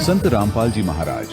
संत रामपाल जी महाराज।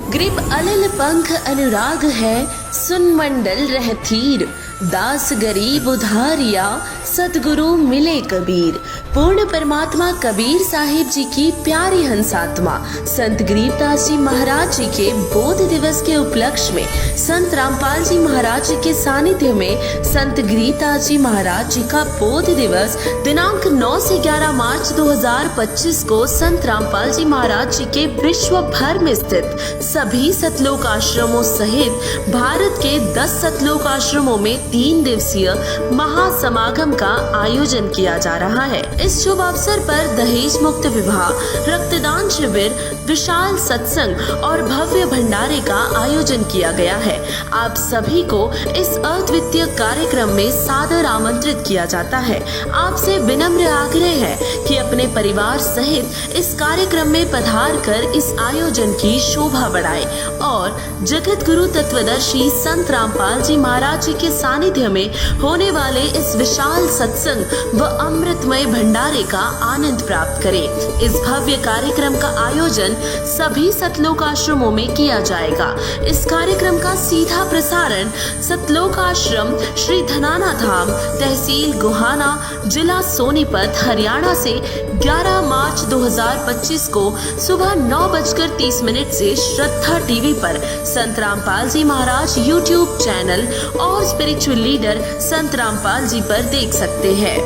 ग्रीब अलल पंख अनुराग है, सुन मंडल रहतीर। दास गरीब उधारिया, सतगुरु मिले कबीर। पूर्ण परमात्मा कबीर साहिब जी की प्यारी हंसात्मा संत गरीबदास जी महाराज जी के बोध दिवस के उपलक्ष्य में संत रामपाल जी महाराज जी के सानिध्य में संत गरीबदास जी महाराज जी का बोध दिवस दिनांक 9 से 11 मार्च 2025 को संत रामपाल जी महाराज जी के विश्व भर में स्थित सभी सतलोक आश्रमों सहित भारत के 10 सतलोक आश्रमों में 3 दिवसीय महासमागम का आयोजन किया जा रहा है। इस शुभ अवसर पर दहेज मुक्त विवाह, रक्तदान शिविर, विशाल सत्संग और भव्य भंडारे का आयोजन किया गया है। आप सभी को इस अद्वितीय कार्यक्रम में सादर आमंत्रित किया जाता है। आपसे विनम्र आग्रह है कि अपने परिवार सहित इस कार्यक्रम में पधार कर इस आयोजन की शोभा बढ़ाएं और जगत गुरु तत्वदर्शी संत रामपाल जी महाराज जी के सानिध्य में होने वाले इस विशाल सत्संग व अमृतमय भंडारे का आनंद प्राप्त करें। इस भव्य कार्यक्रम का आयोजन सभी सतलोक आश्रमों में किया जाएगा। इस कार्यक्रम का सीधा प्रसारण सतलोक आश्रम श्री धनाना धाम, तहसील गोहाना, जिला सोनीपत, हरियाणा से 11 मार्च 2025 को सुबह 9:30 से श्रद्धा टीवी पर संत रामपाल जी महाराज यूट्यूब चैनल और स्पिरिचुअल लीडर संत रामपाल जी पर देख सकते हैं।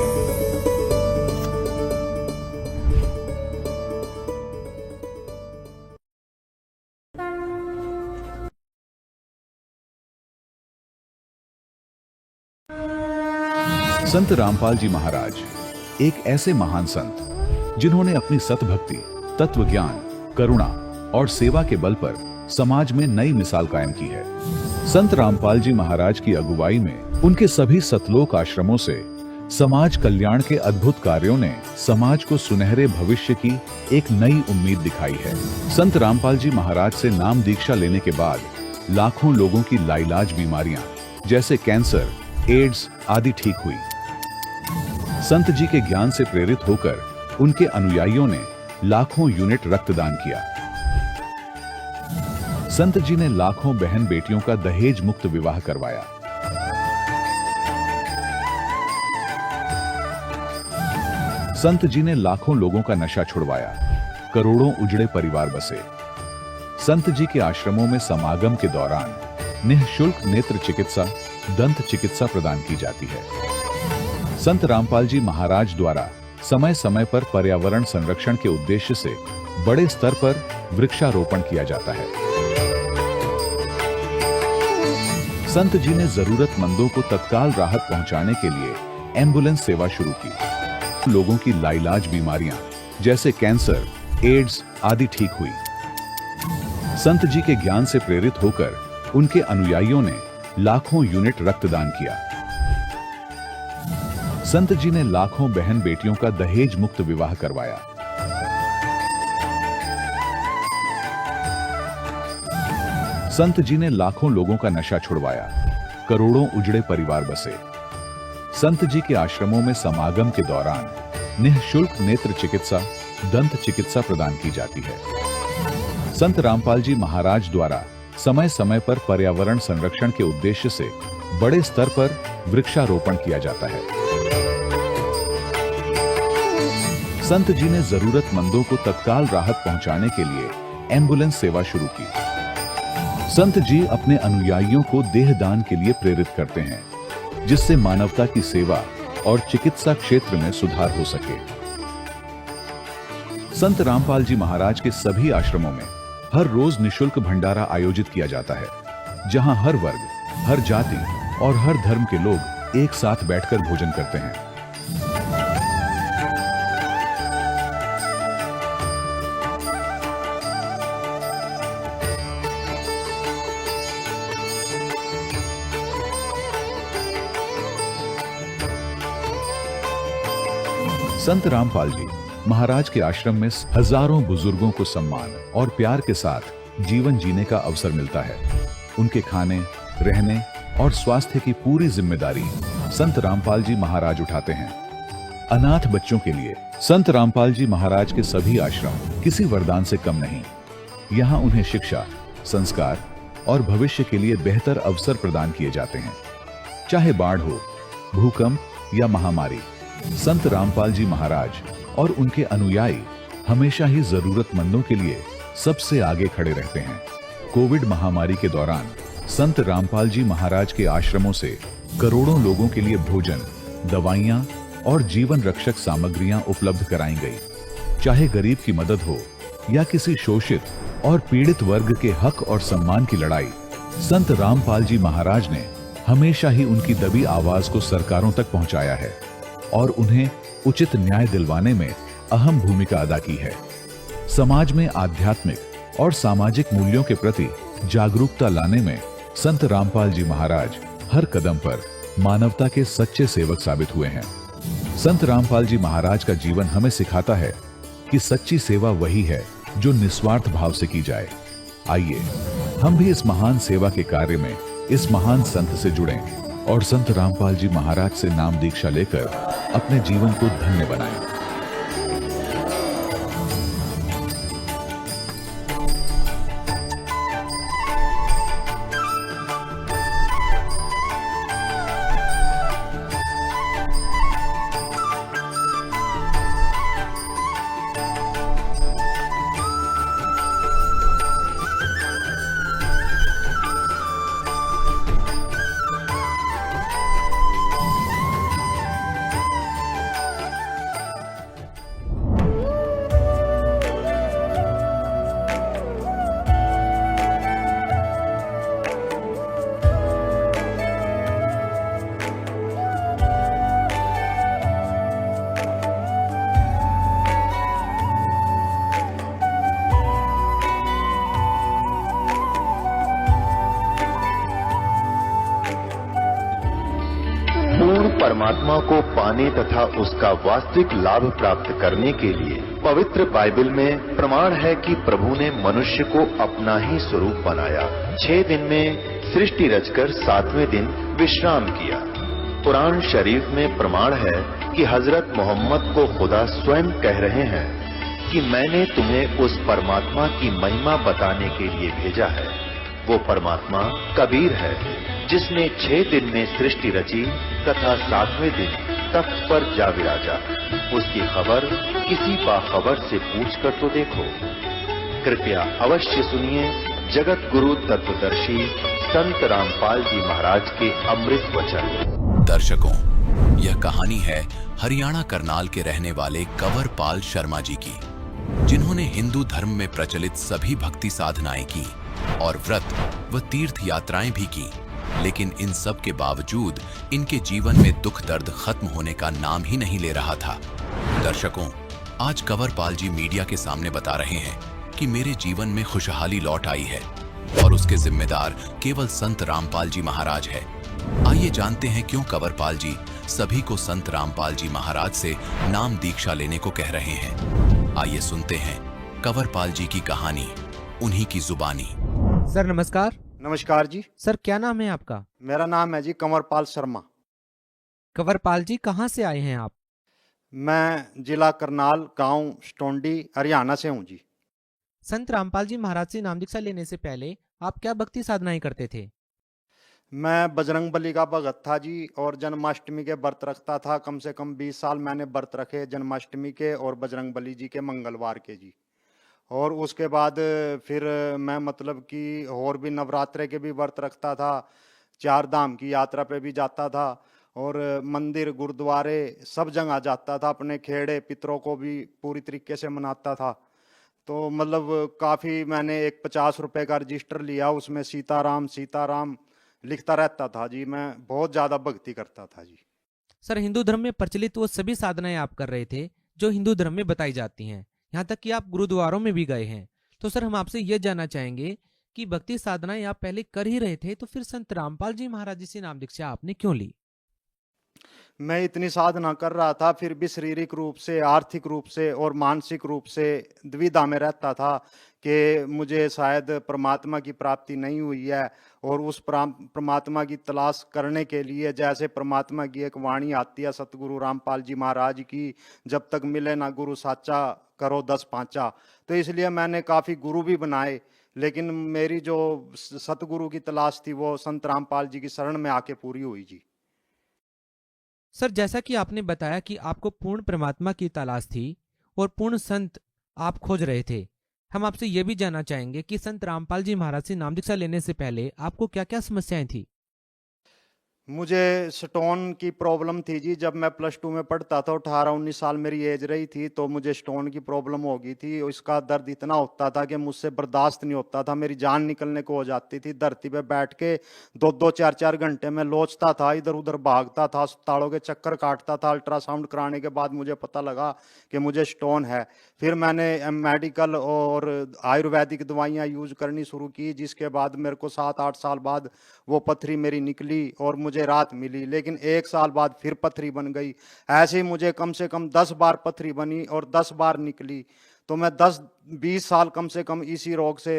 संत रामपाल जी महाराज एक ऐसे महान संत जिन्होंने अपनी सतभक्ति, तत्व ज्ञान, करुणा और सेवा के बल पर समाज में नई मिसाल कायम की है। संत रामपाल जी महाराज की अगुवाई में उनके सभी सतलोक आश्रमों से समाज कल्याण के अद्भुत कार्यों ने समाज को सुनहरे भविष्य की एक नई उम्मीद दिखाई है। संत रामपाल जी महाराज से नाम दीक्षा लेने के बाद लाखों लोगों की लाइलाज बीमारियां जैसे कैंसर, एड्स आदि ठीक हुई। संत जी के ज्ञान से प्रेरित होकर उनके अनुयायियों ने लाखों यूनिट रक्तदान किया। संत जी ने लाखों बहन बेटियों का दहेज मुक्त विवाह करवाया। संत जी ने लाखों लोगों का नशा छुड़वाया, करोड़ों उजड़े परिवार बसे। संत जी के आश्रमों में समागम के दौरान निःशुल्क नेत्र चिकित्सा, दंत चिकित्सा प्रदान की जाती है। संत रामपाल जी महाराज द्वारा समय समय पर पर्यावरण संरक्षण के उद्देश्य से बड़े स्तर पर वृक्षारोपण किया जाता है। संत जी ने जरूरतमंदों को तत्काल राहत पहुंचाने के लिए एम्बुलेंस सेवा शुरू की। लोगों की लाइलाज बीमारियां जैसे कैंसर, एड्स आदि ठीक हुई। संत जी के ज्ञान से प्रेरित होकर उनके अनुयायियों ने लाखों यूनिट रक्तदान किया। संत जी ने लाखों बहन बेटियों का दहेज मुक्त विवाह करवाया। संत जी ने लाखों लोगों का नशा छुड़वाया, करोड़ों उजड़े परिवार बसे। संत जी के आश्रमों में समागम के दौरान निःशुल्क नेत्र चिकित्सा, दंत चिकित्सा प्रदान की जाती है। संत रामपाल जी महाराज द्वारा समय समय पर पर्यावरण संरक्षण के उद्देश्य से बड़े स्तर पर वृक्षारोपण किया जाता है। संत जी ने जरूरतमंदों को तत्काल राहत पहुंचाने के लिए एम्बुलेंस सेवा शुरू की। संत जी अपने अनुयायियों को देहदान के लिए प्रेरित करते हैं, जिससे मानवता की सेवा और चिकित्सा क्षेत्र में सुधार हो सके। संत रामपाल जी महाराज के सभी आश्रमों में हर रोज निःशुल्क भंडारा आयोजित किया जाता है, जहां हर वर्ग, हर जाति और हर धर्म के लोग एक साथ बैठकर भोजन करते हैं। संत रामपाल जी महाराज के आश्रम में हजारों बुजुर्गों को सम्मान और प्यार के साथ जीवन जीने का अवसर मिलता है। उनके खाने, रहने और स्वास्थ्य की पूरी जिम्मेदारी संत रामपाल जी महाराज उठाते हैं। अनाथ बच्चों के लिए संत रामपाल जी महाराज के सभी आश्रम किसी वरदान से कम नहीं। यहाँ उन्हें शिक्षा, संस्कार और भविष्य के लिए बेहतर अवसर प्रदान किए जाते हैं। चाहे बाढ़ हो, भूकंप या महामारी, संत रामपाल जी महाराज और उनके अनुयायी हमेशा ही जरूरतमंदों के लिए सबसे आगे खड़े रहते हैं। कोविड महामारी के दौरान संत रामपाल जी महाराज के आश्रमों से करोड़ों लोगों के लिए भोजन, दवाइयां और जीवन रक्षक सामग्रियां उपलब्ध कराई गई। चाहे गरीब की मदद हो या किसी शोषित और पीड़ित वर्ग के हक और सम्मान की लड़ाई, संत रामपाल जी महाराज ने हमेशा ही उनकी दबी आवाज को सरकारों तक पहुंचाया है और उन्हें उचित न्याय दिलवाने में अहम भूमिका अदा की है। समाज में आध्यात्मिक और सामाजिक मूल्यों के प्रति जागरूकता लाने में संत रामपाल जी महाराज हर कदम पर मानवता के सच्चे सेवक साबित हुए हैं। संत रामपाल जी महाराज का जीवन हमें सिखाता है कि सच्ची सेवा वही है जो निस्वार्थ भाव से की जाए। आइए हम भी इस महान सेवा के कार्य में इस महान संत से जुड़ें और संत रामपाल जी महाराज से नाम दीक्षा लेकर अपने जीवन को धन्य बनाएं। परमात्मा को पाने तथा उसका वास्तविक लाभ प्राप्त करने के लिए पवित्र बाइबल में प्रमाण है कि प्रभु ने मनुष्य को अपना ही स्वरूप बनाया। 6 दिन में सृष्टि रचकर 7वें दिन विश्राम किया। कुरान शरीफ में प्रमाण है कि हजरत मोहम्मद को खुदा स्वयं कह रहे हैं कि मैंने तुम्हें उस परमात्मा की महिमा बताने के लिए भेजा है। वो परमात्मा कबीर है जिसने 6 दिन में सृष्टि रची तथा 7वें दिन तख्त पर जा विराजा। उसकी खबर किसी बाखबर से पूछकर तो देखो। कृपया अवश्य सुनिए जगत गुरु तत्वदर्शी संत रामपाल जी महाराज के अमृत वचन। दर्शकों, यह कहानी है हरियाणा करनाल के रहने वाले कंवरपाल शर्मा जी की, जिन्होंने हिंदू धर्म में प्रचलित सभी भक्ति साधनाएं की और व्रत व तीर्थ यात्राएं भी की, लेकिन इन सब के बावजूद इनके जीवन में दुख दर्द खत्म होने का नाम ही नहीं ले रहा था। दर्शकों, आज कंवरपाल जी मीडिया के सामने बता रहे हैं कि मेरे जीवन में खुशहाली लौट आई है और उसके जिम्मेदार केवल संत रामपाल जी महाराज है। आइए जानते हैं क्यों कंवरपाल जी सभी को संत रामपाल जी महाराज से नाम दीक्षा लेने को कह रहे हैं। आइए सुनते हैं कंवरपाल जी की कहानी, उन्हीं की जुबानी। सर नमस्कार। नमस्कार जी। सर क्या नाम है आपका? मेरा नाम है जी कंवरपाल शर्मा। कंवरपाल जी कहाँ से आए हैं आप? मैं जिला करनाल, गांव स्टोंडी, हरियाणा से हूँ जी। संत रामपाल जी महाराज से नाम दीक्षा लेने से पहले आप क्या भक्ति साधनाएं करते थे? मैं बजरंगबली का भगत था जी और जन्माष्टमी के व्रत रखता था। कम से कम 20 साल मैंने व्रत रखे जन्माष्टमी के और बजरंगबली जी के मंगलवार के जी। और उसके बाद फिर मैं मतलब कि और भी नवरात्रे के भी व्रत रखता था, 4 धाम की यात्रा पे भी जाता था और मंदिर गुरुद्वारे सब जगह जाता था। अपने खेड़े पितरों को भी पूरी तरीके से मनाता था। तो मतलब काफ़ी मैंने एक 50 रुपए का रजिस्टर लिया, उसमें सीताराम सीताराम लिखता रहता था जी। मैं बहुत ज़्यादा भक्ति करता था जी। सर हिंदू धर्म में प्रचलित वो सभी साधनाएं आप कर रहे थे जो हिंदू धर्म में बताई जाती हैं, यहाँ तक कि आप गुरुद्वारों में भी गए हैं। तो सर हम आपसे ये जानना चाहेंगे कि भक्ति साधनाएं आप पहले कर ही रहे थे, तो फिर संत रामपाल जी महाराज जी से नाम दीक्षा आपने क्यों ली? मैं इतनी साधना कर रहा था, फिर भी शारीरिक रूप से, आर्थिक रूप से और मानसिक रूप से दुविधा में रहता था कि मुझे शायद परमात्मा की प्राप्ति नहीं हुई है। और उस परमात्मा की तलाश करने के लिए, जैसे परमात्मा की एक वाणी आती है सतगुरु रामपाल जी महाराज की, जब तक मिले ना गुरु साचा करो 10 पांचा। तो इसलिए मैंने काफ़ी गुरु भी बनाए, लेकिन मेरी जो सतगुरु की तलाश थी वो संत रामपाल जी की शरण में आके पूरी हुई जी। सर, जैसा कि आपने बताया कि आपको पूर्ण परमात्मा की तलाश थी और पूर्ण संत आप खोज रहे थे, हम आपसे यह भी जानना चाहेंगे कि संत रामपाल जी महाराज से नाम दीक्षा लेने से पहले आपको क्या क्या समस्याएं थी। मुझे स्टोन की प्रॉब्लम थी जी। जब मैं +2 में पढ़ता था, 18-19 साल मेरी एज रही थी, तो मुझे स्टोन की प्रॉब्लम हो गई थी। इसका दर्द इतना होता था कि मुझसे बर्दाश्त नहीं होता था, मेरी जान निकलने को हो जाती थी। धरती पे बैठ के 2-2 4-4 घंटे में लोचता था, इधर उधर भागता था, अस्पतालों के चक्कर काटता था। अल्ट्रासाउंड कराने के बाद मुझे पता लगा कि मुझे स्टोन है। फिर मैंने मेडिकल और आयुर्वेदिक दवाइयाँ यूज करनी शुरू की, जिसके बाद मेरे को 7-8 साल बाद वो पथरी मेरी निकली और मुझे राहत मिली। लेकिन 1 साल बाद फिर पथरी बन गई। ऐसे ही मुझे कम से कम 10 बार पथरी बनी और 10 बार निकली। तो मैं 10-20 साल कम से कम इसी रोग से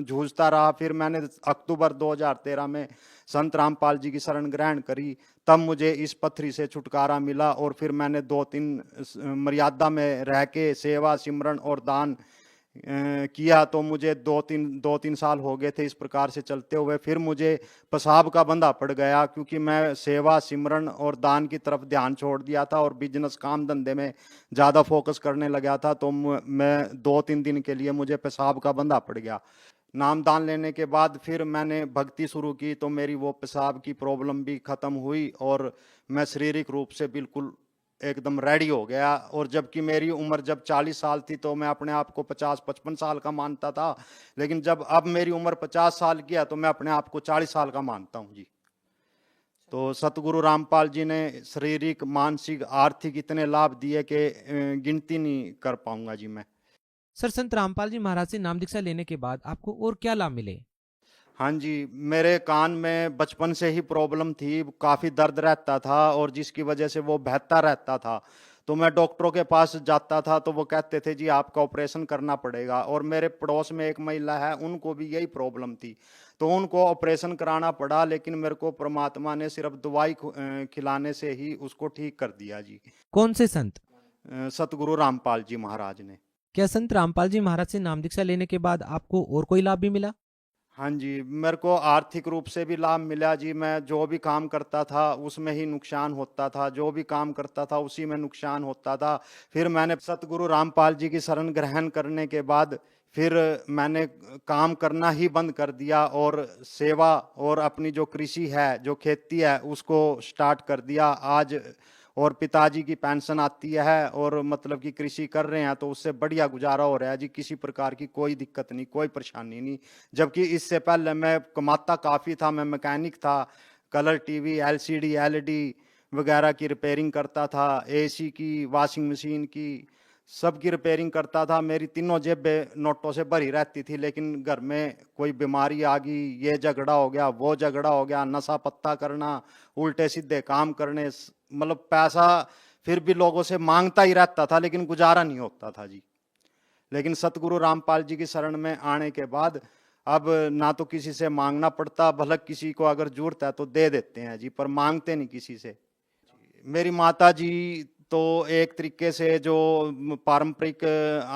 जूझता रहा। फिर मैंने अक्टूबर 2013 में संत रामपाल जी की शरण ग्रहण करी, तब मुझे इस पथरी से छुटकारा मिला। और फिर मैंने 2-3 मर्यादा में रह के सेवा, सिमरन और दान किया। तो मुझे 2-3 साल हो गए थे इस प्रकार से चलते हुए। फिर मुझे पेशाब का बंधा पड़ गया, क्योंकि मैं सेवा, सिमरन और दान की तरफ ध्यान छोड़ दिया था और बिजनेस, काम धंधे में ज़्यादा फोकस करने लगा था। तो मैं 2-3 दिन के लिए मुझे पेशाब का बंधा पड़ गया। नाम दान लेने के बाद फिर मैंने भक्ति शुरू की, तो मेरी वो पेशाब की प्रॉब्लम भी ख़त्म हुई और मैं शारीरिक रूप से बिल्कुल एकदम रेडी हो गया। और जबकि मेरी उम्र जब 40 साल थी, तो मैं अपने आप को 50-55 साल का मानता था। लेकिन जब अब मेरी उम्र 50 साल की है, तो मैं अपने आप को 40 साल का मानता हूँ जी। तो सतगुरु रामपाल जी ने शारीरिक, मानसिक, आर्थिक इतने लाभ दिए कि गिनती नहीं कर पाऊंगा जी मैं। सर, संत रामपाल जी महाराज से नाम दीक्षा लेने के बाद आपको और क्या लाभ मिले। हाँ जी, मेरे कान में बचपन से ही प्रॉब्लम थी, काफ़ी दर्द रहता था और जिसकी वजह से वो बहता रहता था। तो मैं डॉक्टरों के पास जाता था, तो वो कहते थे जी आपका ऑपरेशन करना पड़ेगा। और मेरे पड़ोस में एक महिला है, उनको भी यही प्रॉब्लम थी, तो उनको ऑपरेशन कराना पड़ा। लेकिन मेरे को परमात्मा ने सिर्फ दवाई खिलाने से ही उसको ठीक कर दिया जी। कौन से संत। सतगुरु रामपाल जी महाराज ने। क्या संत रामपाल जी महाराज से नाम दीक्षा लेने के बाद आपको और कोई लाभ भी मिला। हाँ जी, मेरे को आर्थिक रूप से भी लाभ मिला जी। मैं जो भी काम करता था उसमें ही नुकसान होता था, जो भी काम करता था उसी में नुकसान होता था। फिर मैंने सतगुरु रामपाल जी की शरण ग्रहण करने के बाद फिर मैंने काम करना ही बंद कर दिया और सेवा और अपनी जो कृषि है, जो खेती है, उसको स्टार्ट कर दिया आज। और पिताजी की पेंशन आती है और मतलब कि कृषि कर रहे हैं, तो उससे बढ़िया गुजारा हो रहा है जी। किसी प्रकार की कोई दिक्कत नहीं, कोई परेशानी नहीं। जबकि इससे पहले मैं कमाता काफ़ी था, मैं मैकेनिक था, कलर टीवी, एलसीडी, एलईडी वगैरह की रिपेयरिंग करता था, एसी की, वॉशिंग मशीन की, सब की रिपेयरिंग करता था। मेरी तीनों जेबें नोटों से भरी रहती थी। लेकिन घर में कोई बीमारी आ गई, ये झगड़ा हो गया, वो झगड़ा हो गया, नशा पत्ता करना, उल्टे सीधे काम करने, मतलब पैसा फिर भी लोगों से मांगता ही रहता था, लेकिन गुजारा नहीं होता था जी। लेकिन सतगुरु रामपाल जी की शरण में आने के बाद अब ना तो किसी से मांगना पड़ता, भले किसी को अगर जरूरत है तो दे देते हैं जी, पर मांगते नहीं किसी से। मेरी माता जी तो एक तरीके से जो पारंपरिक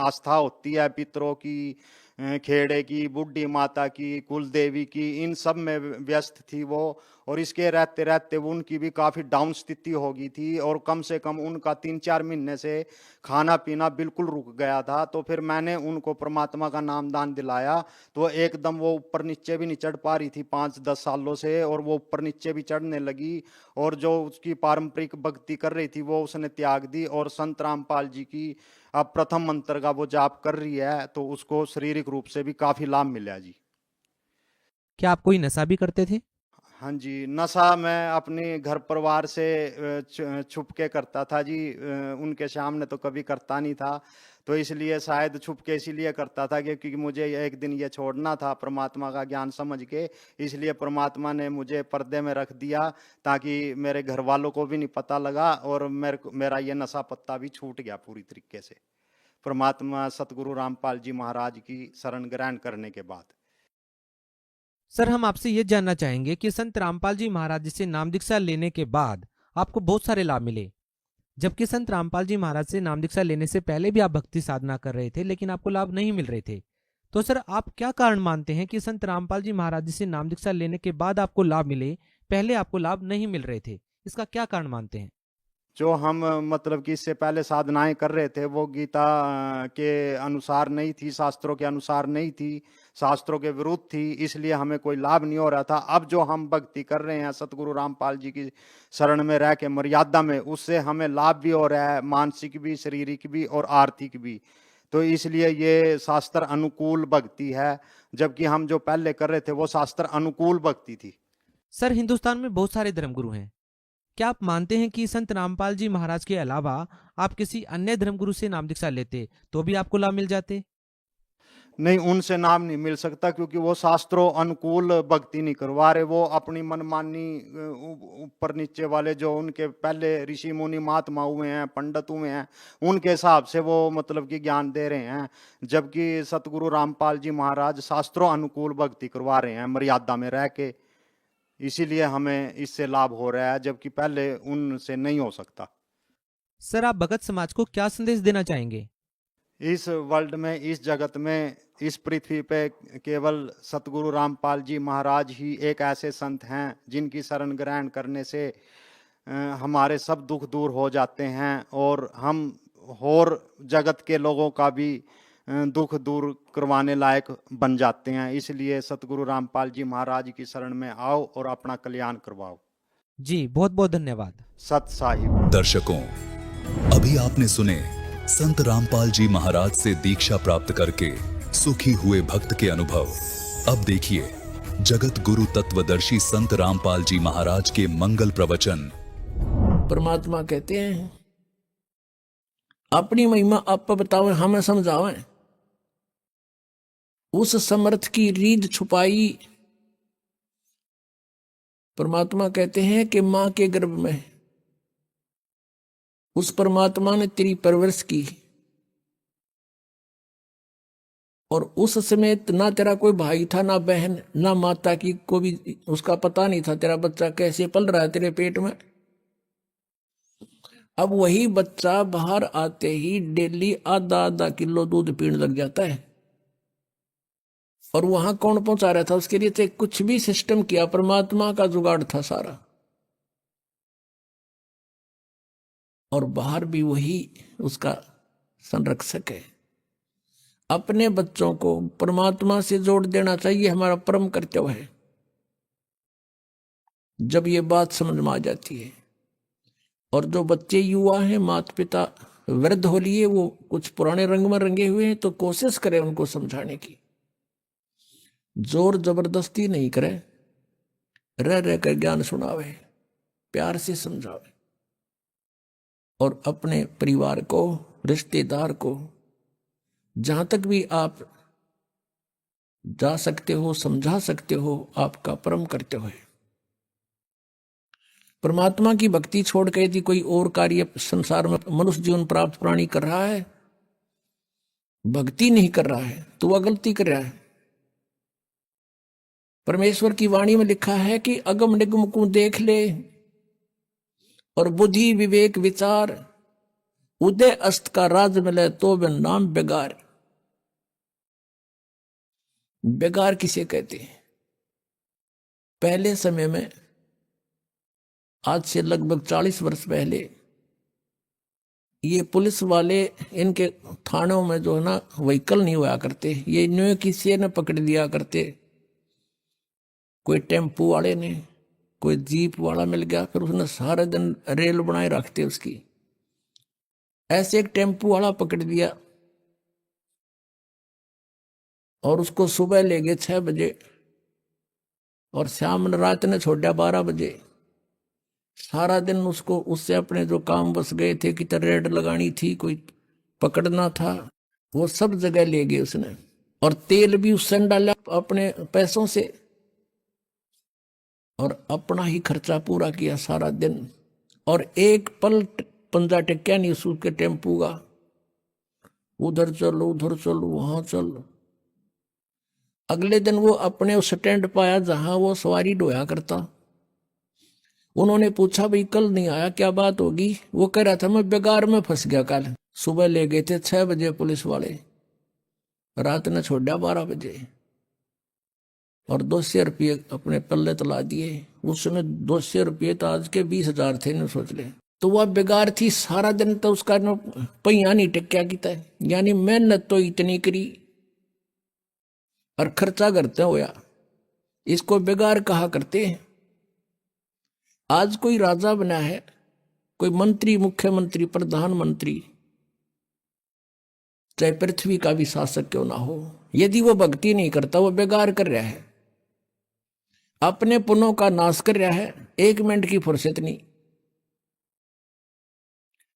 आस्था होती है पितरों की, खेड़े की, बुढ़ी माता की, कुल देवी की, इन सब में व्यस्त थी वो। और इसके रहते रहते वो उनकी भी काफ़ी डाउन स्थिति हो गई थी और कम से कम उनका 3-4 महीने से खाना पीना बिल्कुल रुक गया था। तो फिर मैंने उनको परमात्मा का नाम दान दिलाया, तो एकदम वो ऊपर नीचे भी नहीं चढ़ पा रही थी 5-10 सालों से, और वो ऊपर नीचे भी चढ़ने लगी। और जो उसकी पारंपरिक भक्ति कर रही थी वो उसने त्याग दी और संत रामपाल जी की अब प्रथम मंत्र का वो जाप कर रही है, तो उसको शारीरिक रूप से भी काफ़ी लाभ मिला जी। क्या आप कोई नशा भी करते थे। हाँ जी, नशा मैं अपने घर परिवार से छुप के करता था जी, उनके सामने तो कभी करता नहीं था। तो इसलिए शायद छुप के इसीलिए करता था क्योंकि मुझे एक दिन ये छोड़ना था परमात्मा का ज्ञान समझ के, इसलिए परमात्मा ने मुझे पर्दे में रख दिया ताकि मेरे घर वालों को भी नहीं पता लगा और मेरा ये नशा पत्ता भी छूट गया पूरी तरीके से परमात्मा सतगुरु रामपाल जी महाराज की शरण ग्रहण करने के बाद। सर हम आपसे ये जानना चाहेंगे कि संत रामपाल जी महाराज से नाम दीक्षा लेने के बाद आपको बहुत सारे लाभ मिले, जबकि संत रामपाल जी महाराज से नाम दीक्षा लेने से पहले भी आप भक्ति साधना कर रहे थे लेकिन आपको लाभ नहीं मिल रहे थे। तो सर आप क्या कारण मानते हैं कि संत रामपाल जी महाराज से नाम दीक्षा लेने के बाद आपको लाभ मिले, पहले आपको लाभ नहीं मिल रहे थे? इसका क्या कारण मानते हैं? जो हम मतलब कि इससे पहले साधनाएं कर रहे थे वो गीता के अनुसार नहीं थी, शास्त्रों के अनुसार नहीं थी, शास्त्रों के विरुद्ध थी, इसलिए हमें कोई लाभ नहीं हो रहा था। अब जो हम भक्ति कर रहे हैं सतगुरु रामपाल जी की शरण में रह के मर्यादा में, उससे हमें लाभ भी हो रहा है, मानसिक भी, शारीरिक भी और आर्थिक भी। तो इसलिए ये शास्त्र अनुकूल भक्ति है, जबकि हम जो पहले कर रहे थे वो शास्त्र अनुकूल भक्ति थी। सर हिंदुस्तान में बहुत सारे धर्मगुरु हैं, क्या आप मानते हैं कि संत रामपाल जी महाराज के अलावा आप किसी अन्य धर्मगुरु से नाम दीक्षा लेते तो भी आपको लाभ मिल जाते? नहीं, उनसे नाम नहीं मिल सकता क्योंकि वो शास्त्रों अनुकूल भक्ति नहीं करवा रहे, वो अपनी मनमानी ऊपर नीचे वाले जो उनके पहले ऋषि मुनि महात्मा हुए हैं, पंडित हुए हैं, उनके हिसाब से वो मतलब कि ज्ञान दे रहे हैं, जबकि सतगुरु रामपाल जी महाराज शास्त्रों अनुकूल भक्ति करवा रहे हैं मर्यादा में रह के, इसीलिए हमें इससे लाभ हो रहा है, जबकि पहले उनसे नहीं हो सकता। सर आप भगत समाज को क्या संदेश देना चाहेंगे? इस वर्ल्ड में, इस जगत में, इस पृथ्वी पे केवल सतगुरु रामपाल जी महाराज ही एक ऐसे संत हैं जिनकी शरण ग्रहण करने से हमारे सब दुख दूर हो जाते हैं और हम और जगत के लोगों का भी दुख दूर करवाने लायक बन जाते हैं। इसलिए सतगुरु रामपाल जी महाराज की शरण में आओ और अपना कल्याण करवाओ। जी बहुत बहुत धन्यवाद। सत साहिब। दर्शकों, अभी आपने सुने संत रामपाल जी महाराज से दीक्षा प्राप्त करके सुखी हुए भक्त के अनुभव। अब देखिए जगत गुरु तत्वदर्शी संत रामपाल जी महाराज के मंगल प्रवचन। परमात्मा कहते हैं अपनी महिमा आप बताओ हमें समझाओ। उस समर्थ की रीढ़ छुपाई। परमात्मा कहते हैं कि मां के गर्भ में उस परमात्मा ने तेरी परवरिश की और उस समय ना तेरा कोई भाई था, ना बहन, ना माता की को भी उसका पता नहीं था तेरा बच्चा कैसे पल रहा है तेरे पेट में। अब वही बच्चा बाहर आते ही डेली आधा आधा किलो दूध पीने लग जाता है और वहां कौन पहुंचा रहा था उसके लिए? तो कुछ भी सिस्टम किया, परमात्मा का जुगाड़ था सारा। और बाहर भी वही उसका संरक्षक है। अपने बच्चों को परमात्मा से जोड़ देना चाहिए, हमारा परम कर्तव्य है। जब ये बात समझ में आ जाती है और जो बच्चे युवा हैं, माता पिता वृद्ध हो लिए, वो कुछ पुराने रंग में रंगे हुए हैं, तो कोशिश करें उनको समझाने की। जोर जबरदस्ती नहीं करे, रह रह कर ज्ञान सुनावे, प्यार से समझावे और अपने परिवार को, रिश्तेदार को जहां तक भी आप जा सकते हो, समझा सकते हो, आपका परम कर्तव्य है। परमात्मा की भक्ति छोड़ के यदि कोई और कार्य संसार में मनुष्य जीवन प्राप्त प्राणी कर रहा है, भक्ति नहीं कर रहा है, तो वह गलती कर रहा है। परमेश्वर की वाणी में लिखा है कि अगम निगम को देख ले और बुद्धि विवेक विचार, उदय अस्त का राज मिले तो बिन नाम बेगार। बेगार किसे कहते हैं? पहले समय में, आज से लगभग 40 वर्ष पहले, ये पुलिस वाले इनके थानों में जो है ना व्हीकल नहीं हुआ करते, ये न्यू किसी ने पकड़ लिया करते। कोई टेम्पू वाले ने, कोई जीप वाला मिल गया, फिर उसने सारे दिन रेल बनाए रखते उसकी। ऐसे एक टेम्पू वाला पकड़ दिया और उसको सुबह ले गए 6 बजे और शाम रात ने छोड़ा 12 बजे। सारा दिन उसको उससे अपने जो काम बस गए थे कि रेड लगानी थी, कोई पकड़ना था, वो सब जगह ले गए उसने, और तेल भी उसने डाला अपने पैसों से, और अपना ही खर्चा पूरा किया सारा दिन, और एक पल पंजा टेक्या नहीं उसके टेम्पू का। उधर चलो वहां चलो। अगले दिन वो अपने उस स्टैंड पाया जहां वो सवारी ढोया करता। उन्होंने पूछा भाई कल नहीं आया, क्या बात होगी? वो कह रहा था मैं बेगार में फंस गया कल। सुबह ले गए थे 6 बजे पुलिस वाले, रात ने छोड़ा 12 बजे, और 200 रुपये अपने पल्ले तला दिए। उस समय 200 रुपये तो आज के 20,000 थे न, सोच ले। तो वह बेगार थी, सारा दिन तो उसका पहिया नहीं टिक्या किता, यानी मेहनत तो इतनी करी और खर्चा करते होया, इसको बेगार कहा करते हैं। आज कोई राजा बना है, कोई मंत्री, मुख्यमंत्री, प्रधानमंत्री, चाहे पृथ्वी का भी शासक क्यों ना हो, यदि वो भक्ति नहीं करता, वो बेगार कर रहा है, अपने पुण्यों का नाश कर रहा है, 1 मिनट की फुर्सत नहीं।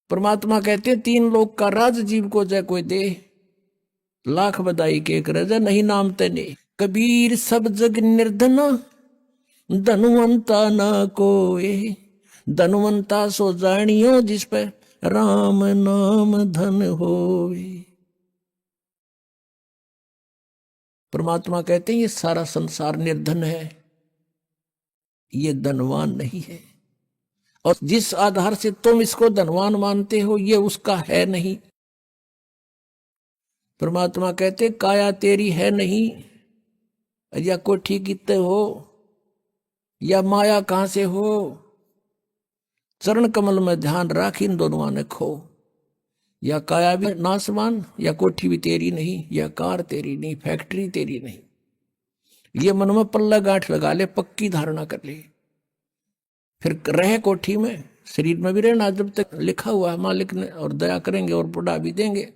परमात्मा कहते हैं 3 लोक का राज जीव को जय कोई दे, लाख बधाई के कर जय नहीं नाम तने। कबीर सब जग निर्धना, धनवंता ना कोए, धनवंता सो जानियो जिस पे राम नाम धन होवे। परमात्मा कहते हैं ये सारा संसार निर्धन है, ये धनवान नहीं है, और जिस आधार से तुम इसको धनवान मानते हो ये उसका है नहीं। परमात्मा कहते काया तेरी है नहीं, या कोठी कितने हो, या माया कहां से हो, चरण कमल में ध्यान राख, इन दोनों ने खो। या काया भी नासवान, या कोठी भी तेरी नहीं, या कार तेरी नहीं, फैक्ट्री तेरी नहीं। ये मन में पल्ला गांठ लगा ले, पक्की धारणा कर ले, फिर रहे कोठी में, शरीर में भी रहना जब तक लिखा हुआ है मालिक ने, और दया करेंगे और बुढ़ा भी देंगे।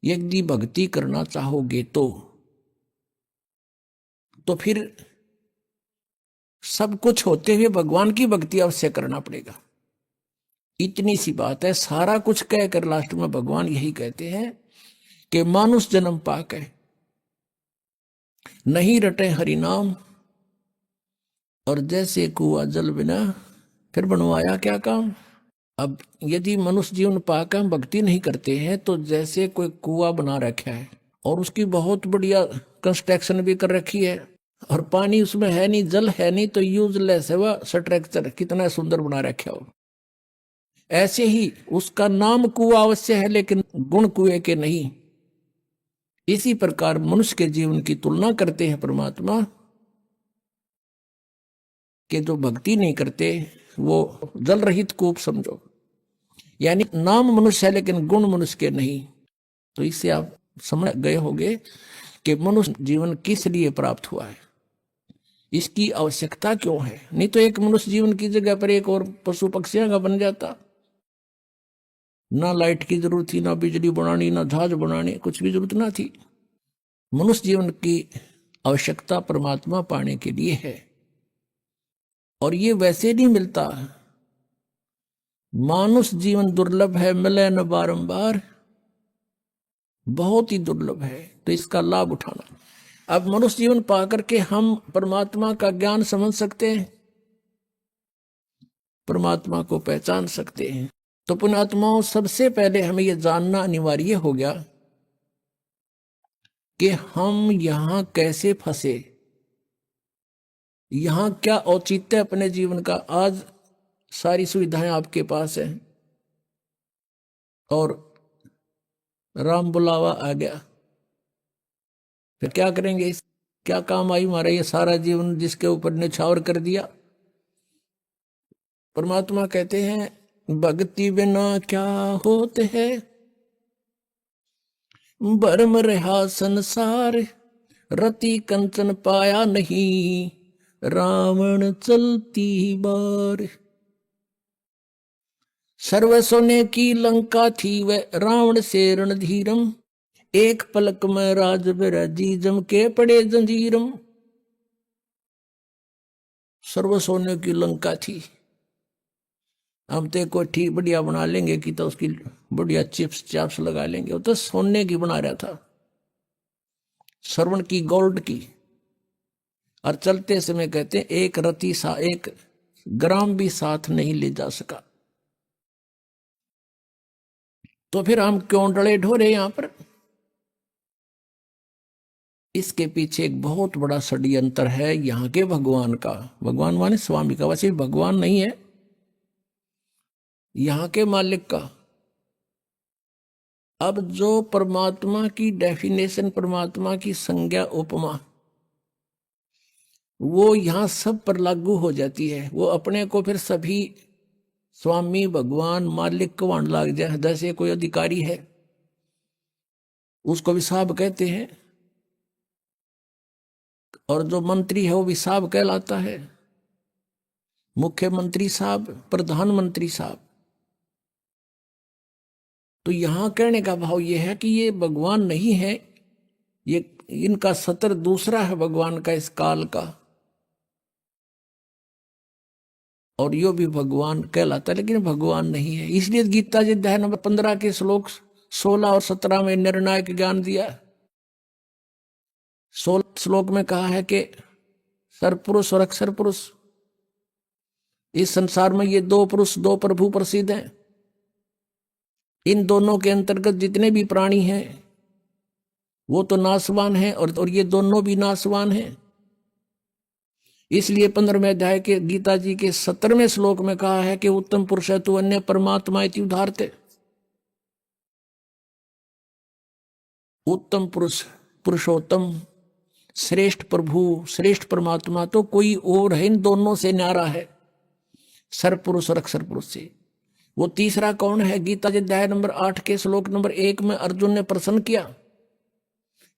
यदि भक्ति करना चाहोगे तो फिर सब कुछ होते हुए भगवान की भक्ति अवश्य करना पड़ेगा। इतनी सी बात है। सारा कुछ कहकर लास्ट में भगवान यही कहते हैं कि मानुष जन्म पाके नहीं रटे हरि नाम, और जैसे कुआ जल बिना फिर बनवाया क्या काम। अब यदि मनुष्य जीवन पाकर हम भक्ति नहीं करते हैं तो जैसे कोई कुआ बना रखा है और उसकी बहुत बढ़िया कंस्ट्रक्शन भी कर रखी है, और पानी उसमें है नहीं, जल है नहीं, तो यूजलेस है वह स्ट्रक्चर, कितना सुंदर बना रखा हो। ऐसे ही उसका नाम कुआ अवश्य है लेकिन गुण कुएं के नहीं। इसी प्रकार मनुष्य के जीवन की तुलना करते हैं परमात्मा कि जो भक्ति नहीं करते वो जल रहित कूप समझो, यानी नाम मनुष्य है लेकिन गुण मनुष्य के नहीं। तो इससे आप समझ गए होंगे कि मनुष्य जीवन किस लिए प्राप्त हुआ है, इसकी आवश्यकता क्यों है। नहीं तो एक मनुष्य जीवन की जगह पर एक और पशु पक्षियों का बन जाता। ना लाइट की जरूरत थी, ना बिजली बनानी, ना जहाज बनाने, कुछ भी जरूरत ना थी। मनुष्य जीवन की आवश्यकता परमात्मा पाने के लिए है, और ये वैसे नहीं मिलता। मानुष जीवन दुर्लभ है, मिले न बारंबार, बहुत ही दुर्लभ है, तो इसका लाभ उठाना। अब मनुष्य जीवन पाकर के हम परमात्मा का ज्ञान समझ सकते हैं, परमात्मा को पहचान सकते हैं। तो पुण्यात्माओं, सबसे पहले हमें यह जानना अनिवार्य हो गया कि हम यहां कैसे फंसे, यहां क्या औचित्य अपने जीवन का। आज सारी सुविधाएं आपके पास हैं और राम बुलावा आ गया, फिर क्या करेंगे? क्या काम आई हमारा ये सारा जीवन जिसके ऊपर निछावर कर दिया। परमात्मा कहते हैं भक्ति बिना क्या होते है, भरम रहा संसार, रति कंचन पाया नहीं, रावण चलती बार। सर्व सोने की लंका थी वह रावण से रणधीरम, एक पलक में राज बिराजी जम के पड़े जंजीरम। सर्व सोने की लंका थी, हम तो कोई ठीक बढ़िया बना लेंगे कि तो उसकी बढ़िया चिप्स चाप्स लगा लेंगे। वो तो सोने की बना रहा था, श्रवण की, गोल्ड की। और चलते समय कहते हैं एक रति सा, एक ग्राम भी साथ नहीं ले जा सका। तो फिर हम क्यों डले ढोरे यहां पर? इसके पीछे एक बहुत बड़ा षड्यंत्र है यहां के भगवान का। भगवान माने स्वामी का, वैसे भगवान नहीं है, यहां के मालिक का। अब जो परमात्मा की डेफिनेशन, परमात्मा की संज्ञा, उपमा, वो यहां सब पर लागू हो जाती है। वो अपने को फिर सभी स्वामी, भगवान, मालिक कवान लाग जाए। जैसे कोई अधिकारी है, उसको विसाब कहते हैं, और जो मंत्री है वो विसाब कहलाता है। मुख्यमंत्री साहब, प्रधानमंत्री साहब। तो यहां कहने का भाव यह है कि ये भगवान नहीं है, ये इनका सत्र दूसरा है भगवान का, इस काल का। और यो भी भगवान कहलाता है, लेकिन भगवान नहीं है। इसलिए गीता जी अध्याय नंबर 15 के श्लोक 16 और 17 में निर्णायक ज्ञान दिया। 16 श्लोक में कहा है कि सरपुरुष और अक्षर पुरुष, इस संसार में ये दो पुरुष, दो प्रभु प्रसिद्ध हैं। इन दोनों के अंतर्गत जितने भी प्राणी हैं वो तो नाशवान हैं, और ये दोनों भी नाशवान हैं। इसलिए 15वें अध्याय के गीता जी के 17वें श्लोक में कहा है कि उत्तम पुरुष है तू अन्य परमात्मा इति उदाहरते। उत्तम पुरुष, पुरुषोत्तम, श्रेष्ठ प्रभु, श्रेष्ठ परमात्मा तो कोई और है, इन दोनों से न्यारा है, सरपुरुष और अक्षर पुरुष से। वो तीसरा कौन है? गीता जी अध्याय नंबर 8 के श्लोक नंबर 1 में अर्जुन ने प्रश्न किया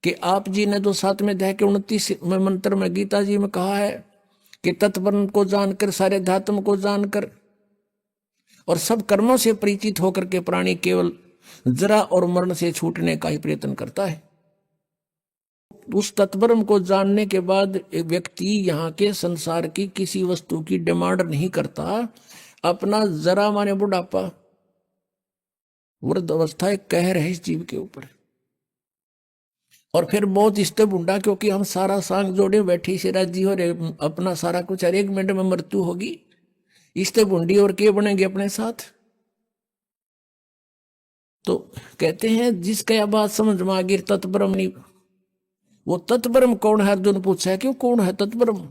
कि आप जी ने जो 7वें अध्याय के 29वें मंत्र में गीता जी में कहा है कि तत्परम को जानकर, सारे धातम को जानकर और सब कर्मों से परिचित होकर के प्राणी केवल जरा और मरण से छूटने का ही प्रयत्न करता है। उस तत्परम को जानने के बाद एक व्यक्ति यहाँ के संसार की किसी वस्तु की डिमांड नहीं करता। अपना जरा माने बुढ़ापा, वृद्ध अवस्था एक कहर है इस जीव के ऊपर। और फिर बहुत इस्ते बुंडा, क्योंकि हम सारा सांग जोड़े बैठी से राजी हो रहे, अपना सारा कुछ, हर एक मिनट में मृत्यु होगी। इस्ते बुंडी और के बनेंगे अपने साथ। तो कहते हैं जिसका यह बात समझ में आ गई तत्परम नहीं। वो तत्परम कौन है? अर्जुन पूछा है कि कौन है तत्परम?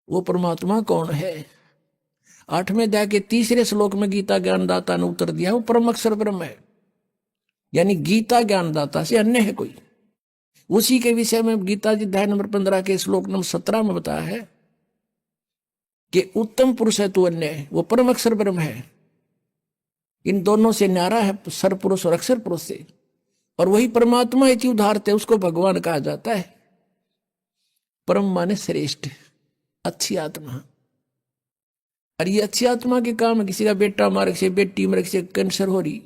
वो परमात्मा कौन है? 8वें अध्याय के 3रे श्लोक में गीता ज्ञानदाता ने उत्तर दिया, वो परम अक्षर ब्रह्म है। यानी गीता ज्ञानदाता से अन्य है कोई। उसी के विषय में गीता जी अध्याय नंबर 15 के श्लोक नंबर 17 में बताया है कि उत्तम पुरुष है तू अन्य है, वो परम अक्षर ब्रह्म है। इन दोनों से न्यारा है, सर पुरुष और अक्षर पुरुष से। और वही परमात्मा इति उदाहरते, उसको भगवान कहा जाता है। परम माने श्रेष्ठ, अच्छी आत्मा। और ये अच्छी आत्मा के काम है, किसी का बेटा मारे से, बेटी मरे से, कैंसर हो रही,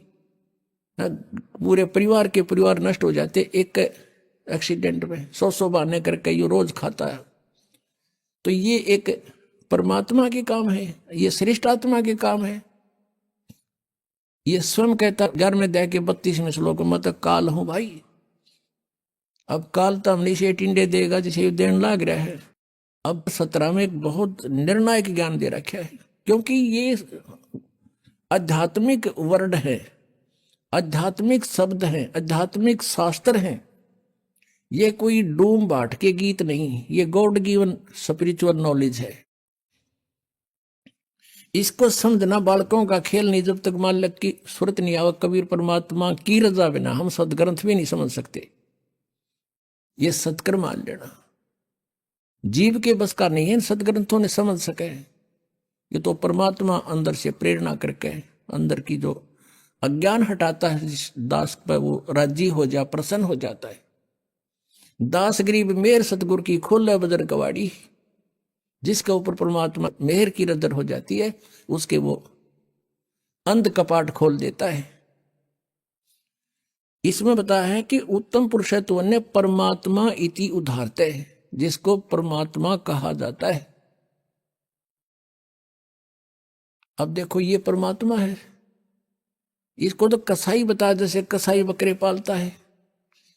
पूरे परिवार के परिवार नष्ट हो जाते एक एक्सीडेंट में, 100 बहाने करके ये रोज खाता है। तो ये एक परमात्मा के काम है, ये श्रेष्ठ आत्मा के काम है। ये स्वयं कहता 11वें अध्याय के 32वें श्लोक में, मैं काल हूं भाई। अब काल तो हमने से टिंडे देगा जिसे देने लग रहा है। अब 17 में एक बहुत निर्णायक ज्ञान दे रखा है, क्योंकि ये आध्यात्मिक वर्ड है, आध्यात्मिक शब्द हैं, आध्यात्मिक शास्त्र हैं। ये कोई डूम बाट के गीत नहीं, ये गॉड गिवन स्पिरिचुअल नॉलेज है। इसको समझना बालकों का खेल नहीं। जब तक मालिक की सुरत नहीं आवा, कबीर परमात्मा की रजा बिना हम सदग्रंथ भी नहीं समझ सकते। ये सत्कर मान लेना, जीव के बस का नहीं है सदग्रंथों ने समझ सके। ये तो परमात्मा अंदर से प्रेरणा करके अंदर की जो अज्ञान हटाता है, जिस दास पर वो राजी हो जा, प्रसन्न हो जाता है। दास गरीब मेहर सतगुरु की खोले बजर कवाड़ी, जिसके ऊपर परमात्मा मेहर की रदर हो जाती है, उसके वो अंध कपाट खोल देता है। इसमें बताया है कि उत्तम पुरुषत्व ने परमात्मा इति उदाहरते है, जिसको परमात्मा कहा जाता है। अब देखो ये परमात्मा है, इसको तो कसाई बता, जैसे कसाई बकरे पालता है,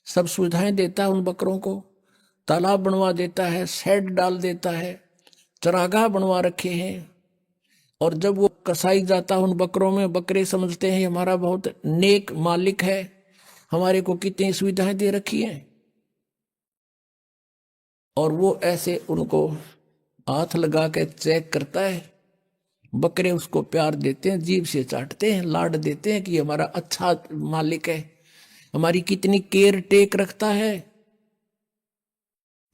सब सुविधाएं देता है उन बकरों को, तालाब बनवा देता है, शेड डाल देता है, चरागाह बनवा रखे हैं। और जब वो कसाई जाता है उन बकरों में, बकरे समझते हैं हमारा बहुत नेक मालिक है, हमारे को कितनी सुविधाएं दे रखी हैं। और वो ऐसे उनको हाथ लगा के चेक करता है, बकरे उसको प्यार देते हैं, जीभ से चाटते हैं, लाड देते हैं कि हमारा अच्छा मालिक है, हमारी कितनी केयर टेक रखता है।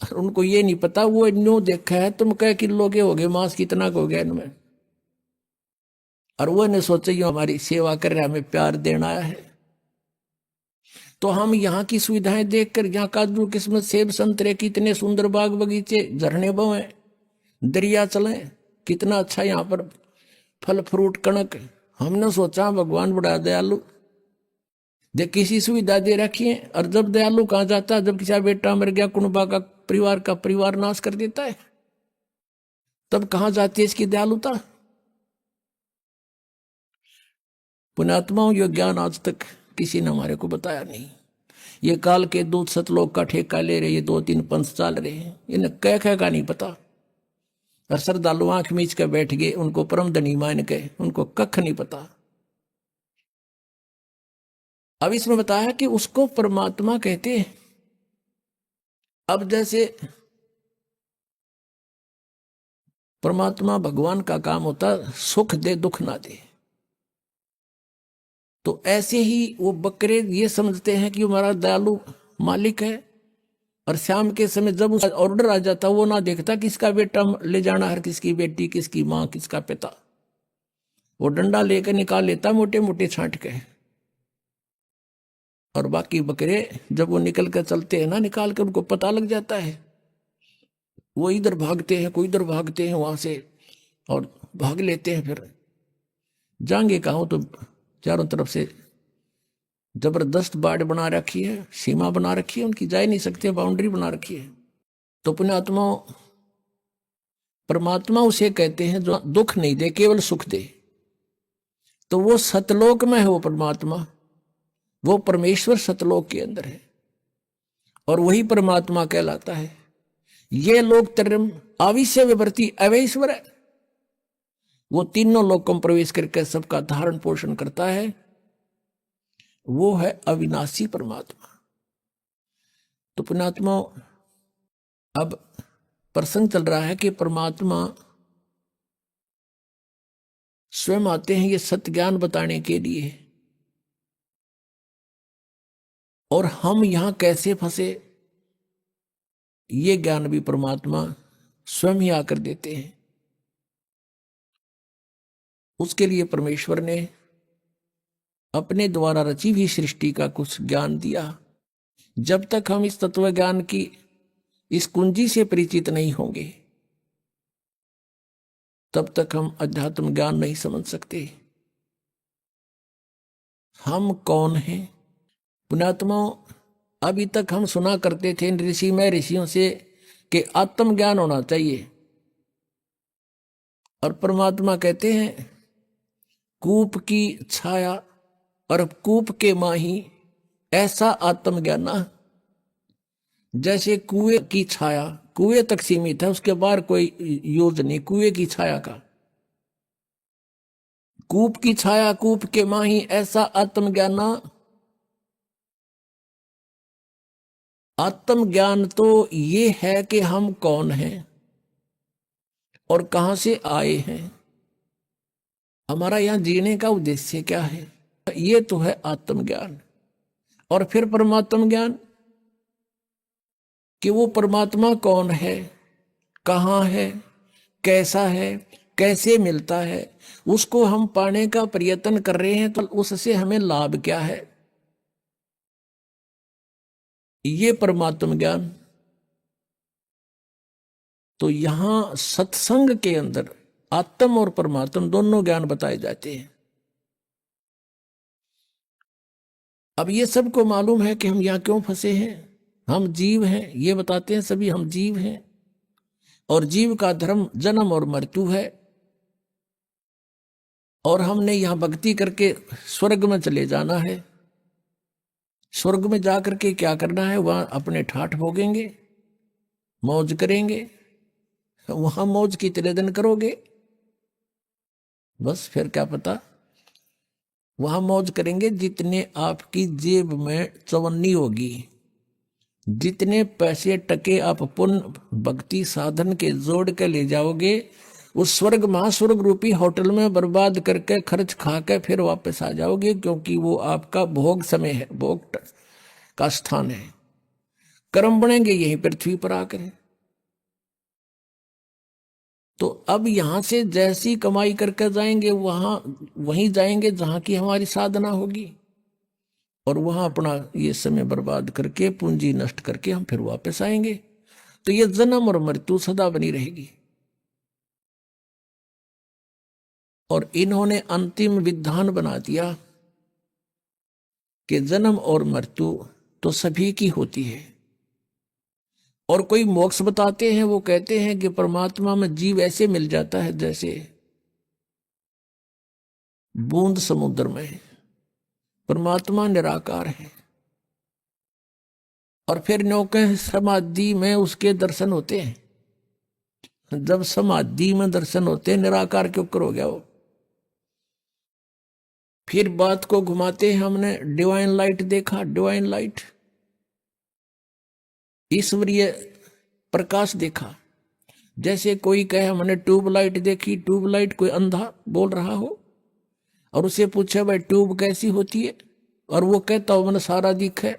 उनको ये नहीं पता, वो न्यू देखा है तुम कह किलो के हो गए, मांस कितना हो गया इनमें, और वो ने सोचा ये हमारी सेवा कर रहा है, हमें प्यार देना आया है। तो हम यहाँ की सुविधाएं देखकर, यहाँ काजू किस्मत सेब संतरे कितने सुंदर बाग बगीचे, झरने बहें, दरिया चले, कितना अच्छा यहाँ पर फल फ्रूट कणक, हमने सोचा भगवान बड़ा दयालु, देख किसी सुविधा दे रखी है। और जब दयालु कहाँ जाता है, जब किसी बेटा मर गया, कुनबा का परिवार नाश कर देता है, तब कहाँ जाती है इसकी दयालुता। पुण्यात्माओं, ये ज्ञान आज तक किसी ने हमारे को बताया नहीं। ये काल के दूत सतलोक का ठेका ले रहे, ये 2-3 पंथ चाल रहे हैं, इन्हें कह का नहीं पता। और श्रद्धालु आंख मीच के बैठ गए, उनको परम धनी मान के, उनको कख नहीं पता। अब इसमें बताया कि उसको परमात्मा कहते हैं। अब जैसे परमात्मा भगवान का काम होता सुख दे दुख ना दे, तो ऐसे ही वो बकरे ये समझते हैं कि हमारा दयालु मालिक है। और शाम के समय जब उसका ऑर्डर आ जाता, वो ना देखता किसका बेटा ले जाना है, किसकी बेटी, किसकी माँ, किसका पिता, वो डंडा लेकर निकाल लेता मोटे मोटे छांट के। और बाकी बकरे जब वो निकल कर चलते हैं ना, निकाल कर उनको पता लग जाता है, वो इधर भागते हैं, कोई इधर भागते हैं वहां से, और भाग लेते हैं। फिर जाएंगे कहाँ, तो चारों तरफ से जबरदस्त बाड़ बना रखी है, सीमा बना रखी है, उनकी जा नहीं सकते, बाउंड्री बना रखी है। तो पुण्यात्मा, परमात्मा उसे कहते हैं जो दुख नहीं दे, केवल सुख दे। तो वो सतलोक में है, वो परमात्मा, वो परमेश्वर सतलोक के अंदर है, और वही परमात्मा कहलाता है। ये लोग तरम आविश्य विवर्ती अवैश्वर है, वो तीनों लोकों में प्रवेश करके सबका धारण पोषण करता है, वो है अविनाशी परमात्मा। तो पुण्यात्मा, अब प्रसंग चल रहा है कि परमात्मा स्वयं आते हैं ये सत्य ज्ञान बताने के लिए, और हम यहां कैसे फंसे ये ज्ञान भी परमात्मा स्वयं ही आकर देते हैं। उसके लिए परमेश्वर ने अपने द्वारा रची हुई सृष्टि का कुछ ज्ञान दिया। जब तक हम इस तत्व ज्ञान की इस कुंजी से परिचित नहीं होंगे, तब तक हम अध्यात्म ज्ञान नहीं समझ सकते। हम कौन हैं? पुण्यात्माओं, अभी तक हम सुना करते थे ऋषि में ऋषियों से कि आत्मज्ञान होना चाहिए, और परमात्मा कहते हैं कूप की छाया और कूप के माही ऐसा आत्मज्ञाना। जैसे कुएं की छाया कुएं तक सीमित है, उसके बाहर कोई यूज नहीं कुएं की छाया का। कूप की छाया कूप के माही ऐसा आत्मज्ञाना। आत्मज्ञान तो ये है कि हम कौन हैं और कहां से आए हैं, हमारा यहां जीने का उद्देश्य क्या है, ये तो है आत्मज्ञान। और फिर परमात्म ज्ञान कि वो परमात्मा कौन है, कहां है, कैसा है, कैसे मिलता है, उसको हम पाने का प्रयत्न कर रहे हैं, तो उससे हमें लाभ क्या है, ये परमात्म ज्ञान। तो यहां सत्संग के अंदर आत्म और परमात्म दोनों ज्ञान बताए जाते हैं। अब ये सबको मालूम है कि हम यहां क्यों फंसे हैं, हम जीव हैं, ये बताते हैं सभी हम जीव हैं, और जीव का धर्म जन्म और मृत्यु है। और हमने यहां भक्ति करके स्वर्ग में चले जाना है। स्वर्ग में जाकर के क्या करना है? वहां अपने ठाठ भोगेंगे, मौज करेंगे, वहां मौज कितने दिन करोगे? बस फिर क्या पता, वहां मौज करेंगे जितने आपकी जेब में चवन्नी होगी, जितने पैसे टके आप पुण्य भक्ति साधन के जोड़ के ले जाओगे, उस स्वर्ग महास्वर्ग रूपी होटल में बर्बाद करके खर्च खा के फिर वापस आ जाओगे, क्योंकि वो आपका भोग समय है, भोग का स्थान है। कर्म बनेंगे यही पृथ्वी पर आकर। तो अब यहां से जैसी कमाई करके जाएंगे वहीं जाएंगे जहां की हमारी साधना होगी, और वहां अपना ये समय बर्बाद करके पूंजी नष्ट करके हम फिर वापस आएंगे। तो ये जन्म और मृत्यु सदा बनी रहेगी। और इन्होंने अंतिम विधान बना दिया कि जन्म और मृत्यु तो सभी की होती है। और कोई मोक्ष बताते हैं, वो कहते हैं कि परमात्मा में जीव ऐसे मिल जाता है जैसे बूंद समुद्र में। परमात्मा निराकार है, और फिर नौके समाधि में उसके दर्शन होते हैं। जब समाधि में दर्शन होते हैं, निराकार क्यों हो गया वो? फिर बात को घुमाते हैं, हमने डिवाइन लाइट देखा, डिवाइन लाइट ईश्वरीय प्रकाश देखा। जैसे कोई कहे हमने ट्यूबलाइट देखी, ट्यूबलाइट कोई अंधा बोल रहा हो और उसे पूछे भाई ट्यूब कैसी होती है, और वो कहता हो मैंने सारा दिखे।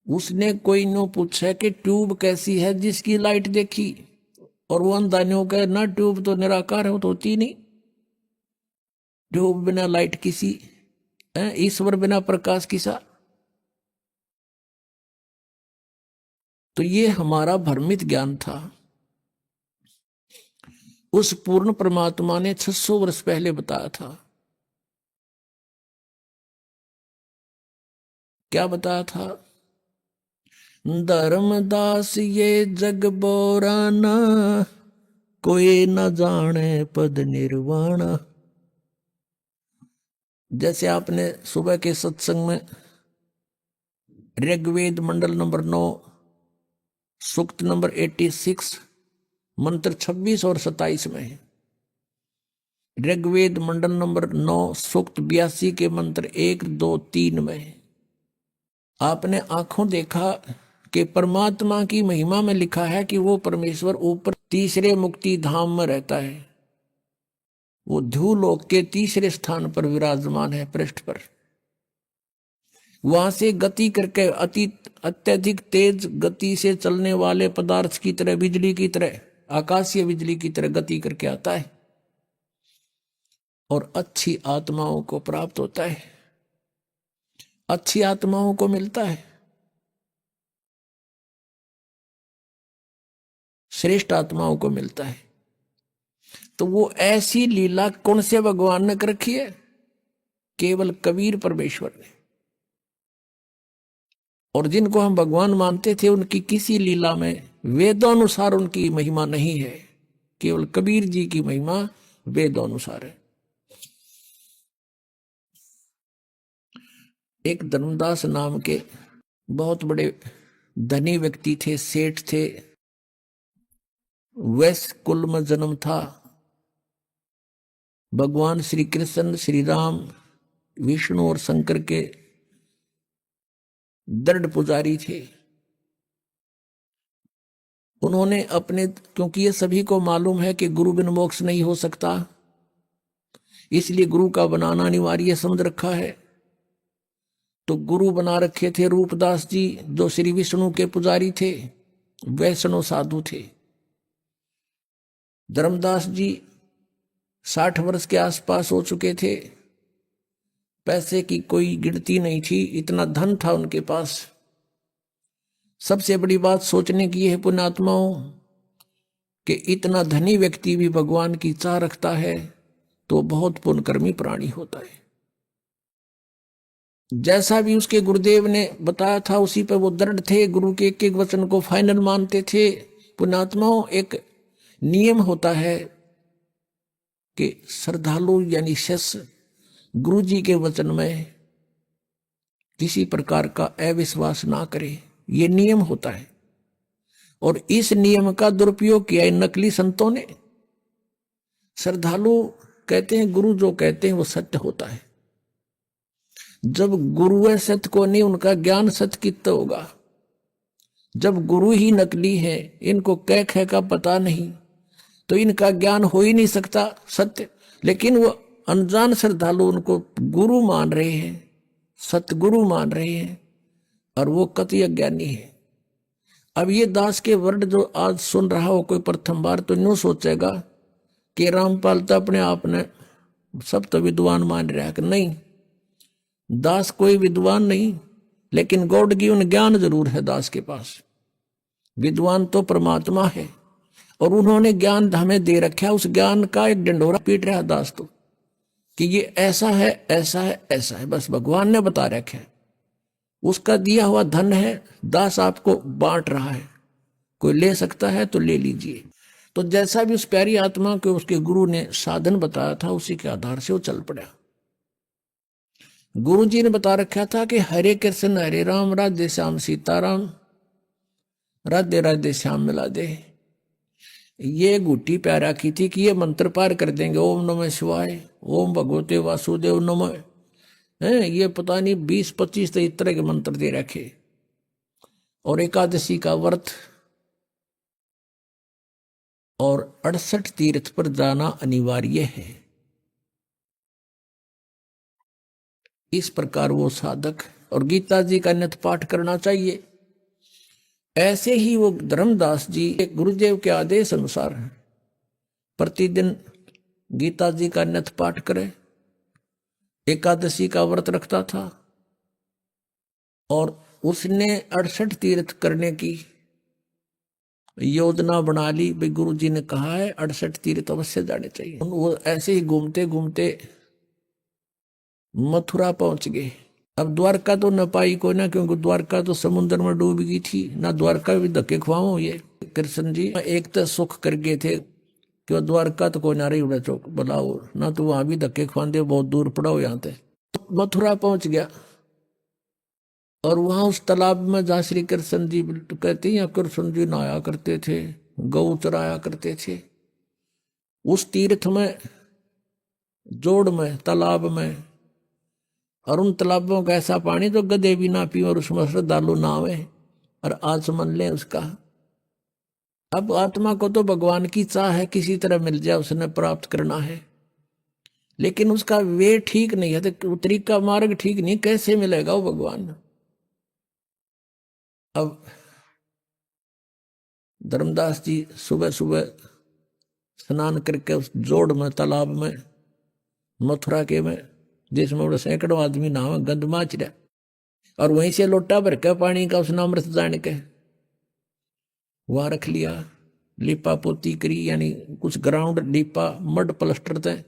उसने कोई नो पूछा कि ट्यूब कैसी है जिसकी लाइट देखी, और वो अंधा नो कहे ना ट्यूब तो निराकार है, तो होती नहीं। ट्यूब बिना लाइट किसी, ईश्वर बिना प्रकाश किसा। तो ये हमारा भ्रमित ज्ञान था। उस पूर्ण परमात्मा ने 600 वर्ष पहले बताया था। क्या बताया था? धर्मदास ये जग बोराना, कोई न जाने पद निर्वाणा। जैसे आपने सुबह के सत्संग में ऋग्वेद मंडल नंबर 9 सूक्त नंबर 86 मंत्र 26 और 27 में है। ऋग्वेद मंडल नंबर 9 सूक्त 82 के मंत्र 1, 2, 3 में है। आपने आंखों देखा कि परमात्मा की महिमा में लिखा है कि वो परमेश्वर ऊपर तीसरे मुक्ति धाम में रहता है। वो ध्रुवलोक के तीसरे स्थान पर विराजमान है, पृष्ठ पर। वहां से गति करके अत्यधिक तेज गति से चलने वाले पदार्थ की तरह, बिजली की तरह, आकाशीय बिजली की तरह गति करके आता है और अच्छी आत्माओं को प्राप्त होता है, अच्छी आत्माओं को मिलता है, श्रेष्ठ आत्माओं को मिलता है। तो वो ऐसी लीला कौन से भगवान ने कर रखी है? केवल कबीर परमेश्वर ने। और जिनको हम भगवान मानते थे, उनकी किसी लीला में वेदानुसार उनकी महिमा नहीं है। केवल कबीर जी की महिमा वेदानुसार है। एक धर्मदास नाम के बहुत बड़े धनी व्यक्ति थे, सेठ थे। वैश्य कुल में जन्म था। भगवान श्री कृष्ण, श्री राम, विष्णु और शंकर के दृढ़ पुजारी थे। उन्होंने अपने, क्योंकि ये सभी को मालूम है कि गुरु बिन मोक्ष नहीं हो सकता, इसलिए गुरु का बनाना अनिवार्य समझ रखा है। तो गुरु बना रखे थे रूपदास जी, जो श्री विष्णु के पुजारी थे, वैष्णव साधु थे। धर्मदास जी 60 वर्ष के आसपास हो चुके थे। पैसे की कोई गिनती नहीं थी, इतना धन था उनके पास। सबसे बड़ी बात सोचने की है पुण्यात्माओं कि इतना धनी व्यक्ति भी भगवान की चाह रखता है तो बहुत पुण्यकर्मी प्राणी होता है। जैसा भी उसके गुरुदेव ने बताया था उसी पर वो दृढ़ थे, गुरु के एक एक वचन को फाइनल मानते थे। पुण्यात्माओं, एक नियम होता है कि श्रद्धालु यानी शिष्य गुरु जी के वचन में किसी प्रकार का अविश्वास ना करे, ये नियम होता है। और इस नियम का दुरुपयोग किया इन नकली संतों ने। श्रद्धालु कहते हैं गुरु जो कहते हैं वो सत्य होता है। जब गुरु है सत्य को नहीं, उनका ज्ञान सत्य कितना होगा। जब गुरु ही नकली है, इनको कह कह का पता नहीं, तो इनका ज्ञान हो ही नहीं सकता सत्य। लेकिन वो अनजान श्रद्धालु उनको गुरु मान रहे हैं, सतगुरु मान रहे हैं, और वो कति अज्ञानी है। अब ये दास के वर्ड जो आज सुन रहा हो कोई प्रथम बार, तो यूं सोचेगा कि रामपाल तो अपने आप ने सब तो विद्वान मान रहा है। कि नहीं, दास कोई विद्वान नहीं, लेकिन गॉड गिवन ज्ञान जरूर है दास के पास। विद्वान तो परमात्मा है, और उन्होंने ज्ञान हमें दे रखा है। उस ज्ञान का एक डंडोरा पीट रहा है दास तो, कि ये ऐसा है, ऐसा है, ऐसा है, बस भगवान ने बता रखा है। उसका दिया हुआ धन है, दास आपको बांट रहा है। कोई ले सकता है तो ले लीजिए। तो जैसा भी उस प्यारी आत्मा को उसके गुरु ने साधन बताया था, उसी के आधार से वो चल पड़ा। गुरु जी ने बता रखा था कि हरे कृष्ण हरे राम, राधे श्याम सीताराम, राधे राधे श्याम मिला दे। ये गुट्टी प्यारा की थी कि ये मंत्र पार कर देंगे। ओम नमः शिवाय, ओम भगवते वासुदेव नमः, है ये पता नहीं 20-25 इस तरह के मंत्र दे रखे। और एकादशी का व्रत और 68 तीर्थ पर जाना अनिवार्य है। इस प्रकार वो साधक, और गीता जी का नित्य पाठ करना चाहिए। ऐसे ही वो धर्मदास जी गुरुदेव के आदेश अनुसार प्रतिदिन गीता जी का नित्य पाठ करे, एकादशी का व्रत रखता था, और उसने 68 तीर्थ करने की योजना बना ली। भाई गुरु जी ने कहा है 68 तीर्थ अवश्य जाने चाहिए। वो ऐसे ही घूमते घूमते मथुरा पहुंच गए। अब द्वारका तो न पाई को ना, क्योंकि द्वारका तो समुद्र में डूब गई थी ना। द्वारका भी धक्के खुआओ। ये कृष्ण जी एक तो सुख कर गए थे कि द्वारका तो कोई ना रही उड़ा चौक बुलाओ ना, तो वहां भी धक्के खुआते, बहुत दूर पड़ा हो यहाँ से। मथुरा पहुंच गया, और वहां उस तालाब में जहाँ श्री कृष्ण जी कहते हैं कृष्ण जी नहाया करते थे, गौ चराया करते थे, उस तीर्थ में, जोड़ में, तालाब में, और उन तालाबों का ऐसा पानी जो गधे भी ना पी, और उसमें श्रद्धालु नावे और आचमन ले उसका। अब आत्मा को तो भगवान की चाह है किसी तरह मिल जाए, उसने प्राप्त करना है, लेकिन उसका वे ठीक नहीं है, तो तरीका मार्ग ठीक नहीं, कैसे मिलेगा वो भगवान। अब धर्मदास जी सुबह सुबह स्नान करके उस जोड़ में, तालाब में, मथुरा के में, जिसमें बड़े सैकड़ों आदमी नहावे, गंद माच रहा, और वहीं से लोटा भर के पानी का उसने अमृत जान के वहां रख लिया। लिपा पोती करी, यानी कुछ ग्राउंड लिपा, मड प्लस्टर थे,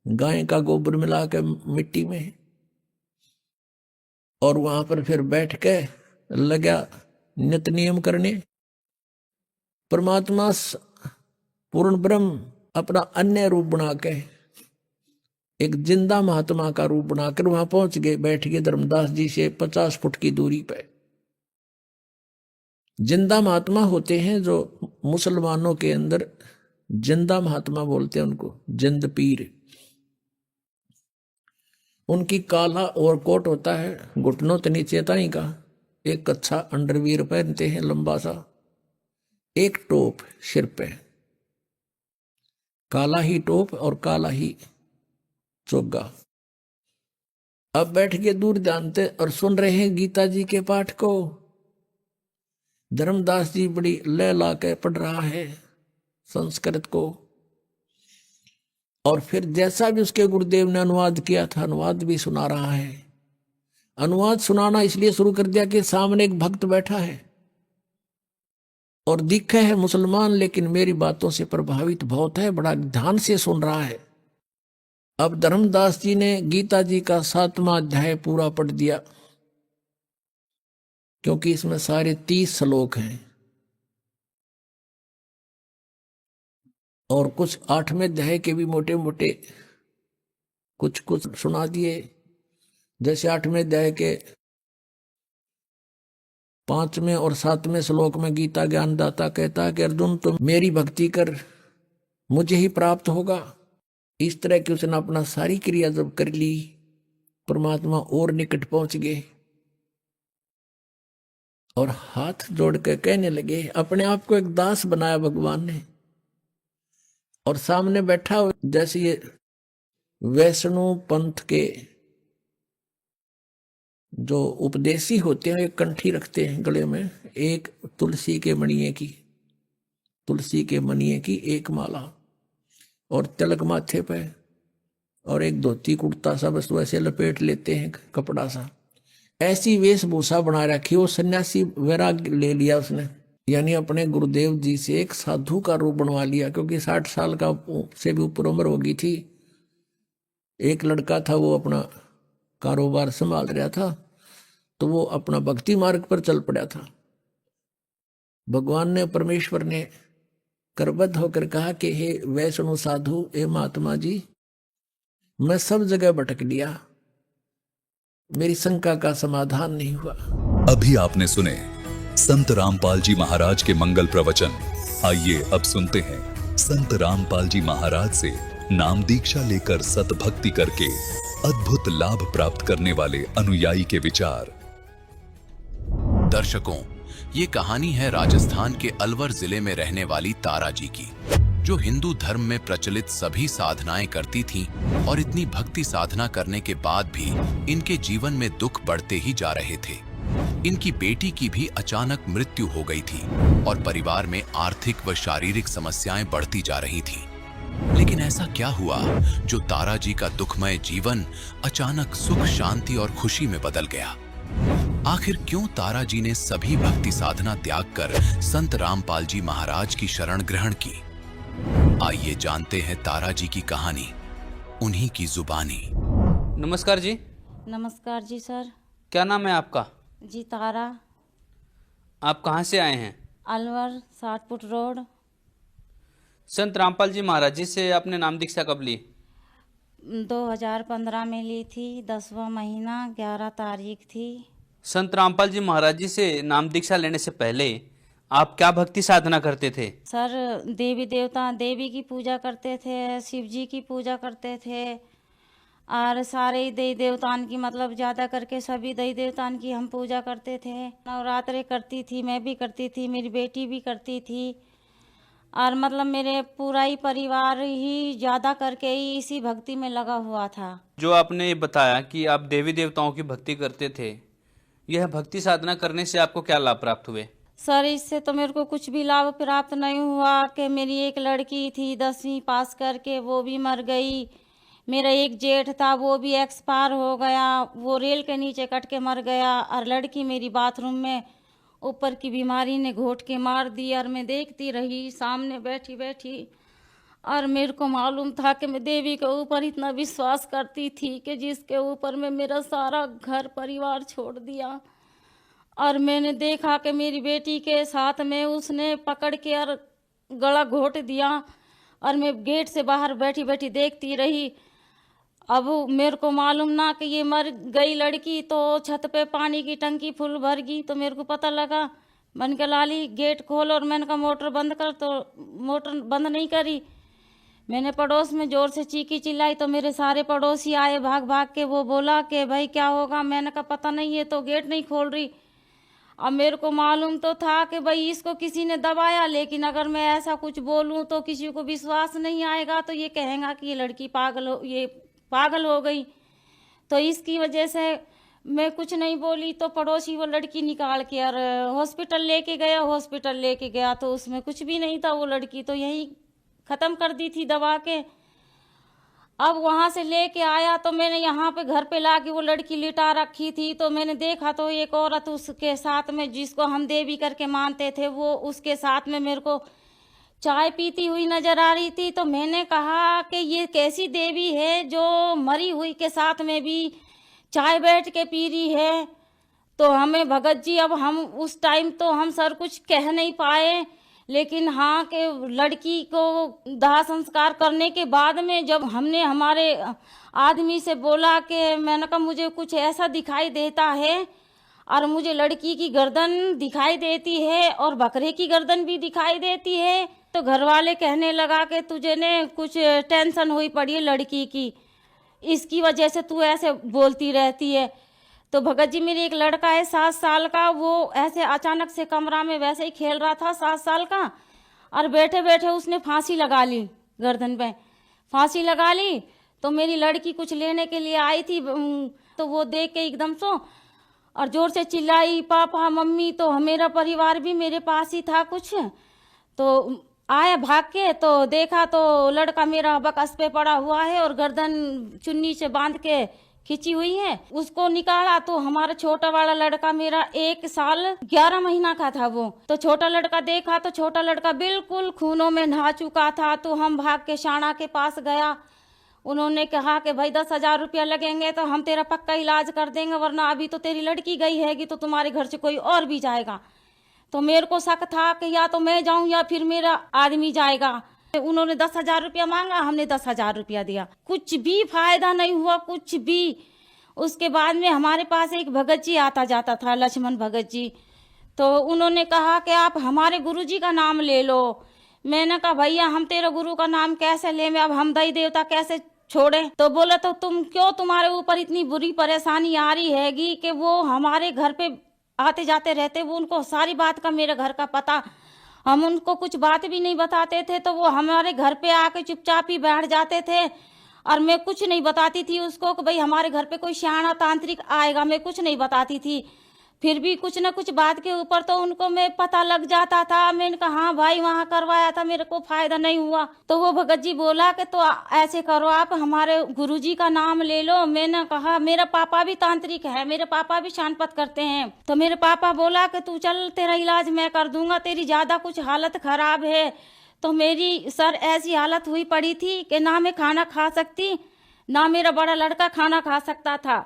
गाय का गोबर मिला के मिट्टी में, और वहां पर फिर बैठ के लगा नित्य नियम करने। परमात्मा पूर्ण ब्रह्म अपना अन्य रूप बना के, एक जिंदा महात्मा का रूप बनाकर वहां पहुंच गए, बैठ गए धर्मदास जी से 50 फुट की दूरी पे। जिंदा महात्मा होते हैं जो मुसलमानों के अंदर जिंदा महात्मा बोलते हैं उनको, जिंद पीर। उनकी काला ओवरकोट होता है, घुटनों के नीचे ताई का, एक अच्छा अंडरवियर पहनते हैं लंबा सा, एक टोप सिर पे, काला ही टोप और काला ही चोगा। अब बैठ के दूर जानते और सुन रहे हैं गीता जी के पाठ को। धर्मदास जी बड़ी लय ला के पढ़ रहा है संस्कृत को, और फिर जैसा भी उसके गुरुदेव ने अनुवाद किया था, अनुवाद भी सुना रहा है। अनुवाद सुनाना इसलिए शुरू कर दिया कि सामने एक भक्त बैठा है और दिखे है मुसलमान, लेकिन मेरी बातों से प्रभावित बहुत है, बड़ा ध्यान से सुन रहा है। अब धर्मदास जी ने गीता जी का 7वां अध्याय पूरा पढ़ दिया, क्योंकि इसमें सारे 30 श्लोक हैं। और कुछ 8वें अध्याय के भी मोटे मोटे कुछ कुछ सुना दिए। जैसे 8वें अध्याय के 5वें और 7वें श्लोक में गीता ज्ञानदाता कहता है कि अर्जुन तुम मेरी भक्ति कर, मुझे ही प्राप्त होगा। इस तरह की उसने अपना सारी क्रिया जब कर ली, परमात्मा और निकट पहुंच गए और हाथ जोड़ के कहने लगे। अपने आप को एक दास बनाया भगवान ने, और सामने बैठा जैसे ये वैष्णव पंथ के जो उपदेशी होते हैं, एक कंठी रखते हैं गले में, एक तुलसी के मणिये की एक माला और तिलक माथे पे, और एक धोती कुर्ता सा बस वैसे लपेट लेते हैं कपड़ा सा, ऐसी वेशभूषा बना रखी। वो सन्यासी वैराग ले लिया उसने, यानी अपने गुरुदेव जी से एक साधु का रूप बनवा लिया, क्योंकि 60 साल का से भी ऊपर उम्र हो गई थी। एक लड़का था, वो अपना कारोबार संभाल रहा था, तो वो अपना भक्ति मार्ग पर चल पड़ा था। भगवान ने, परमेश्वर ने करबद्ध होकर कहा कि हे वैष्णव साधु, हे महात्मा जी, मैं सब जगह भटक लिया, मेरी शंका का समाधान नहीं हुआ। अभी आपने सुने संत रामपाल जी महाराज के मंगल प्रवचन। आइए अब सुनते हैं संत रामपाल जी महाराज से नाम दीक्षा लेकर सतभक्ति करके अद्भुत लाभ प्राप्त करने वाले अनुयायी के विचार। दर्शकों, ये कहानी है राजस्थान के अलवर जिले में रहने वाली तारा जी की, जो हिंदू धर्म में प्रचलित सभी साधनाएं करती थीं और इतनी भक्ति साधना करने के बाद भी इनके जीवन में दुख बढ़ते ही जा रहे थे। इनकी बेटी की भी अचानक मृत्यु हो गई थी और परिवार में आर्थिक व शारीरिक समस्याएं बढ़ती जा रही थीं। लेकिन ऐसा क्या हुआ जो तारा जी का दुखमय जीवन अचानक सुख, शांति और खुशी में बदल गया? आखिर क्यों तारा जी ने सभी भक्ति साधना त्याग कर संत रामपाल जी महाराज की शरण ग्रहण की? आइए जानते हैं तारा जी की कहानी, उन्हीं की जुबानी। नमस्कार जी। नमस्कार जी सर। क्या नाम है आपका? जी तारा। आप कहाँ से आए हैं? Alwar 60 foot road. संत रामपाल जी महाराज जी से आपने नाम दीक्षा कब ली? 2015 में ली थी, 10वां महीना 11 तारीख थी। संत रामपाल जी महाराज जी से नाम दीक्षा लेने से पहले आप क्या भक्ति साधना करते थे? सर देवी की पूजा करते थे, शिव जी की पूजा करते थे, और सारे देवी देवतान की, मतलब ज़्यादा करके सभी देवी देवतान की हम पूजा करते थे। नवरात्रे करती थी, मैं भी करती थी, मेरी बेटी भी करती थी, और मतलब मेरे पूरा ही परिवार ही ज़्यादा करके ही इसी भक्ति में लगा हुआ था। जो आपने बताया कि आप देवी देवताओं की भक्ति करते थे, यह भक्ति साधना करने से आपको क्या लाभ प्राप्त हुए? सर इससे तो मेरे को कुछ भी लाभ प्राप्त नहीं हुआ। कि मेरी एक लड़की थी 10वीं पास करके, वो भी मर गई। मेरा एक जेठ था, वो भी एक्सपायर हो गया, वो रेल के नीचे कट के मर गया। और लड़की मेरी बाथरूम में ऊपर की बीमारी ने घोट के मार दी। और मैं देखती रही सामने बैठी बैठी, और मेरे को मालूम था कि मैं देवी के ऊपर इतना विश्वास करती थी कि जिसके ऊपर मैं मेरा सारा घर परिवार छोड़ दिया। और मैंने देखा कि मेरी बेटी के साथ में उसने पकड़ के और गला घोट दिया, और मैं गेट से बाहर बैठी बैठी देखती रही। अब मेरे को मालूम ना कि ये मर गई लड़की, तो छत पे पानी की टंकी फुल भर गई। तो मेरे को पता लगा, मैंने कहा लाली गेट खोल, और मैंने कहा मोटर बंद कर, तो मोटर बंद नहीं करी। मैंने पड़ोस में ज़ोर से चीखी चिल्लाई, तो मेरे सारे पड़ोसी आए भाग भाग के। वो बोला कि भाई क्या होगा? मैंने कहा पता नहीं, है तो गेट नहीं खोल रही। अब मेरे को मालूम तो था कि भाई इसको किसी ने दबाया, लेकिन अगर मैं ऐसा कुछ बोलूं तो किसी को विश्वास नहीं आएगा, तो ये कहेगा कि ये लड़की पागल हो गई। तो इसकी वजह से मैं कुछ नहीं बोली। तो पड़ोसी वो लड़की निकाल के और हॉस्पिटल लेके गया तो उसमें कुछ भी नहीं था। वो लड़की तो यहीं ख़त्म कर दी थी दबा के। अब वहाँ से लेके आया तो मैंने यहाँ पे घर पे ला के वो लड़की लिटा रखी थी। तो मैंने देखा तो एक औरत उसके साथ में, जिसको हम देवी करके मानते थे, वो उसके साथ में मेरे को चाय पीती हुई नजर आ रही थी। तो मैंने कहा कि ये कैसी देवी है जो मरी हुई के साथ में भी चाय बैठ के पी रही है। तो हमें भगत जी, अब हम उस टाइम तो हम सर कुछ कह नहीं पाए, लेकिन हाँ के लड़की को दाह संस्कार करने के बाद में जब हमने हमारे आदमी से बोला कि मैंने कहा मुझे कुछ ऐसा दिखाई देता है और मुझे लड़की की गर्दन दिखाई देती है और बकरे की गर्दन भी दिखाई देती है, तो घर वाले कहने लगा कि तुझे ने कुछ टेंशन हुई पड़ी है लड़की की, इसकी वजह से तू ऐसे बोलती रहती है। तो भगत जी मेरे एक लड़का है 7 साल का, वो ऐसे अचानक से कमरा में वैसे ही खेल रहा था 7 साल का, और बैठे बैठे उसने फांसी लगा ली, गर्दन पे फांसी लगा ली। तो मेरी लड़की कुछ लेने के लिए आई थी, तो वो देख के एकदम सो और जोर से चिल्लाई पापा मम्मी। तो मेरा परिवार भी मेरे पास ही था कुछ, तो आया भाग के, तो देखा तो लड़का मेरा बकस पे पड़ा हुआ है और गर्दन चुन्नी से बांध के खींची हुई है। उसको निकाला तो हमारा छोटा वाला लड़का मेरा 1 साल 11 महीना का था वो। तो छोटा लड़का देखा तो छोटा लड़का बिल्कुल खूनों में नहा चुका था। तो हम भाग के शाणा के पास गया, उन्होंने कहा कि भाई 10,000 रुपया लगेंगे तो हम तेरा पक्का इलाज कर देंगे, वरना अभी तो तेरी लड़की गई हैगी तो तुम्हारे घर से कोई और भी जाएगा। तो मेरे को शक था कि या तो मैं जाऊं या फिर मेरा आदमी जाएगा। उन्होंने 10,000 रुपया मांगा, हमने 10,000 रुपया दिया, कुछ भी फायदा नहीं हुआ, कुछ भी। उसके बाद में हमारे पास एक भगत जी आता जाता था, लक्ष्मण भगत जी, तो उन्होंने कहा कि आप हमारे गुरुजी का नाम ले लो। मैंने कहा भैया हम तेरे गुरु का नाम कैसे ले, मैं अब हम दई देवता कैसे छोड़े। तो बोला तो तुम क्यों, तुम्हारे ऊपर इतनी बुरी परेशानी आ रही हैगी कि वो हमारे घर पे आते जाते रहते, वो उनको सारी बात का मेरे घर का पता, हम उनको कुछ बात भी नहीं बताते थे, तो वो हमारे घर पे आके चुपचाप ही बैठ जाते थे और मैं कुछ नहीं बताती थी उसको कि भाई हमारे घर पे कोई सियाना तांत्रिक आएगा, मैं कुछ नहीं बताती थी। फिर भी कुछ न कुछ बात के ऊपर तो उनको मैं पता लग जाता था। मैंने कहा हाँ भाई वहाँ करवाया था, मेरे को फायदा नहीं हुआ। तो वो भगत जी बोला कि तो ऐसे करो आप हमारे गुरुजी का नाम ले लो। मैंने कहा मेरा पापा भी तांत्रिक है, मेरे पापा भी शानपत करते हैं। तो मेरे पापा बोला कि तू चल तेरा इलाज मैं कर दूंगा, तेरी ज्यादा कुछ हालत खराब है। तो मेरी सर ऐसी हालत हुई पड़ी थी कि ना मैं खाना खा सकती, ना मेरा बड़ा लड़का खाना खा सकता था।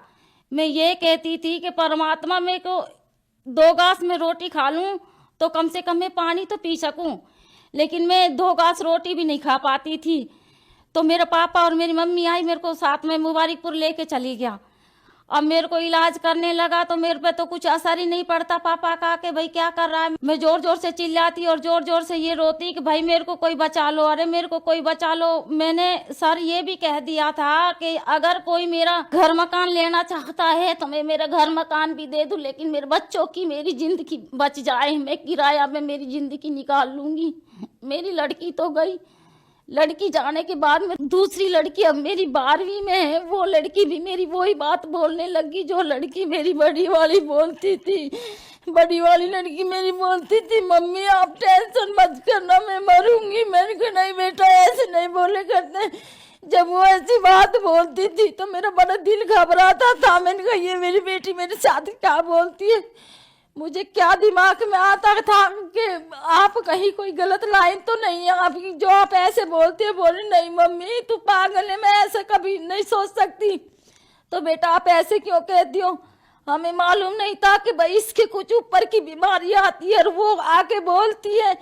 मैं ये कहती थी कि परमात्मा मेरे को 2 गास में रोटी खा लूं तो कम से कम मैं पानी तो पी सकूं, लेकिन मैं 2 गास रोटी भी नहीं खा पाती थी। तो मेरे पापा और मेरी मम्मी आई, मेरे को साथ में मुबारकपुर लेके चली गया। अब मेरे को इलाज करने लगा तो मेरे पे तो कुछ असर ही नहीं पड़ता। पापा कहा कि भाई क्या कर रहा है, मैं जोर जोर से चिल्लाती और जोर जोर से ये रोती कि भाई मेरे को कोई बचा लो, अरे मेरे को कोई बचा लो। मैंने सर ये भी कह दिया था कि अगर कोई मेरा घर मकान लेना चाहता है तो मैं मेरा घर मकान भी दे दूं, लेकिन मेरे बच्चों की मेरी जिंदगी बच जाए, मैं किराया में मेरी जिंदगी निकाल लूंगी। मेरी लड़की तो गई, लड़की जाने के बाद में दूसरी लड़की अब मेरी 12वीं में है। वो लड़की भी मेरी वही बात बोलने लगी जो लड़की मेरी बड़ी वाली बोलती थी। बड़ी वाली लड़की मेरी बोलती थी मम्मी आप टेंशन मत करना, मैं मरूंगी। मैंने कहा नहीं बेटा ऐसे नहीं बोले करते। जब वो ऐसी बात बोलती थी तो मेरा बड़ा दिल घबराता था। मैंने कहा ये मेरी बेटी मेरे साथ क्या बोलती है। मुझे क्या दिमाग में आता था कि आप कहीं कोई गलत लाइन तो नहीं है आपकी जो आप ऐसे बोलते हैं। बोले नहीं मम्मी तू पागल है, मैं ऐसा कभी नहीं सोच सकती। तो बेटा आप ऐसे क्यों कहती हो, हमें मालूम नहीं था कि भाई इसके कुछ ऊपर की बीमारी आती है और वो आके बोलती है।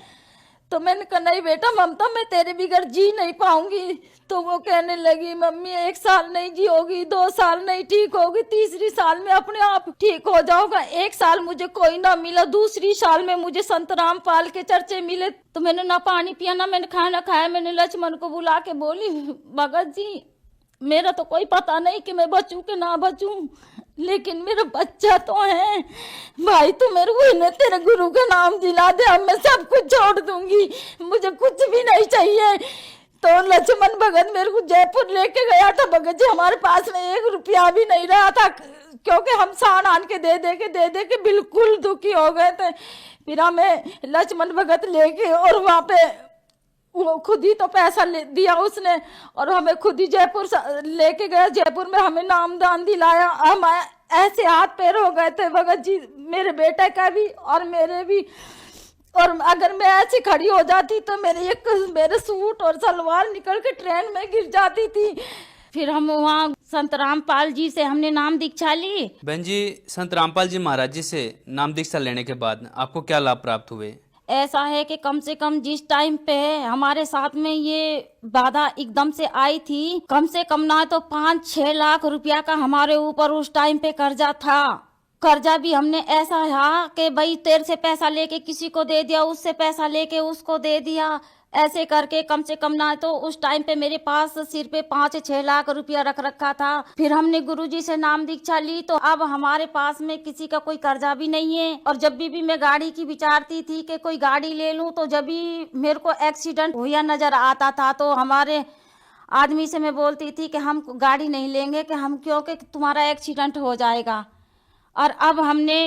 तो मैंने कहा नहीं बेटा ममता मैं तेरे बिगड़ जी नहीं पाऊंगी। तो वो कहने लगी मम्मी 1 साल नहीं जियोगी, 2 साल नहीं ठीक होगी, तीसरी साल में अपने आप ठीक हो जाओगा। 1 साल मुझे कोई ना मिला, दूसरी साल में मुझे संत रामपाल के चर्चे मिले। तो मैंने ना पानी पिया ना मैंने खाना खाया। मैंने लक्ष्मण को बुला के बोली भगत जी मेरा तो कोई पता नहीं कि मैं बचूं कि ना बचूं, लेकिन मेरा बच्चा तो है। भाई तू मेरे को इन्हें तेरे गुरु का नाम दिला दे, अब मैं सब कुछ छोड़ दूंगी, मुझे कुछ भी नहीं चाहिए। तो लक्ष्मण भगत मेरे को जयपुर लेके गया था। भगत जी हमारे पास में 1 रुपया भी नहीं रहा था, क्योंकि हम साण आन के दे दे के बिल्कुल दुखी हो गए थे। फिर हमें लक्ष्मण भगत लेके और वहाँ पे वो खुद ही तो पैसा दिया उसने और हमें खुद ही जयपुर लेके गया। जयपुर में हमें नामदान दिलाया। हम ऐसे हाथ पैर हो गए थे भगत जी, मेरे बेटे का भी और मेरे भी। और अगर मैं ऐसी खड़ी हो जाती तो मेरे सूट और सलवार निकल के ट्रेन में गिर जाती थी। फिर हम वहाँ संत रामपाल जी से हमने नाम दीक्षा ली। बहन जी संत रामपाल जी महाराज जी से नाम दीक्षा लेने के बाद आपको क्या लाभ प्राप्त हुए? ऐसा है कि कम से कम जिस टाइम पे हमारे साथ में ये बाधा एकदम से आई थी, कम से कम ना तो 5-6 लाख रुपया का हमारे ऊपर उस टाइम पे कर्जा था। कर्जा भी हमने ऐसा था कि भाई तेरे से पैसा लेके किसी को दे दिया, उससे पैसा लेके उसको दे दिया, ऐसे करके कम से कम ना तो उस टाइम पे मेरे पास सिर पे 5-6 लाख रुपया रख रखा था। फिर हमने गुरुजी से नाम दीक्षा ली तो अब हमारे पास में किसी का कोई कर्जा भी नहीं है। और जब भी मैं गाड़ी की विचारती थी कि कोई गाड़ी ले लूं तो जब भी मेरे को एक्सीडेंट हुआ नजर आता था तो हमारे आदमी से मैं बोलती थी कि हम गाड़ी नहीं लेंगे कि हम क्योंकि तुम्हारा एक्सीडेंट हो जाएगा। और अब हमने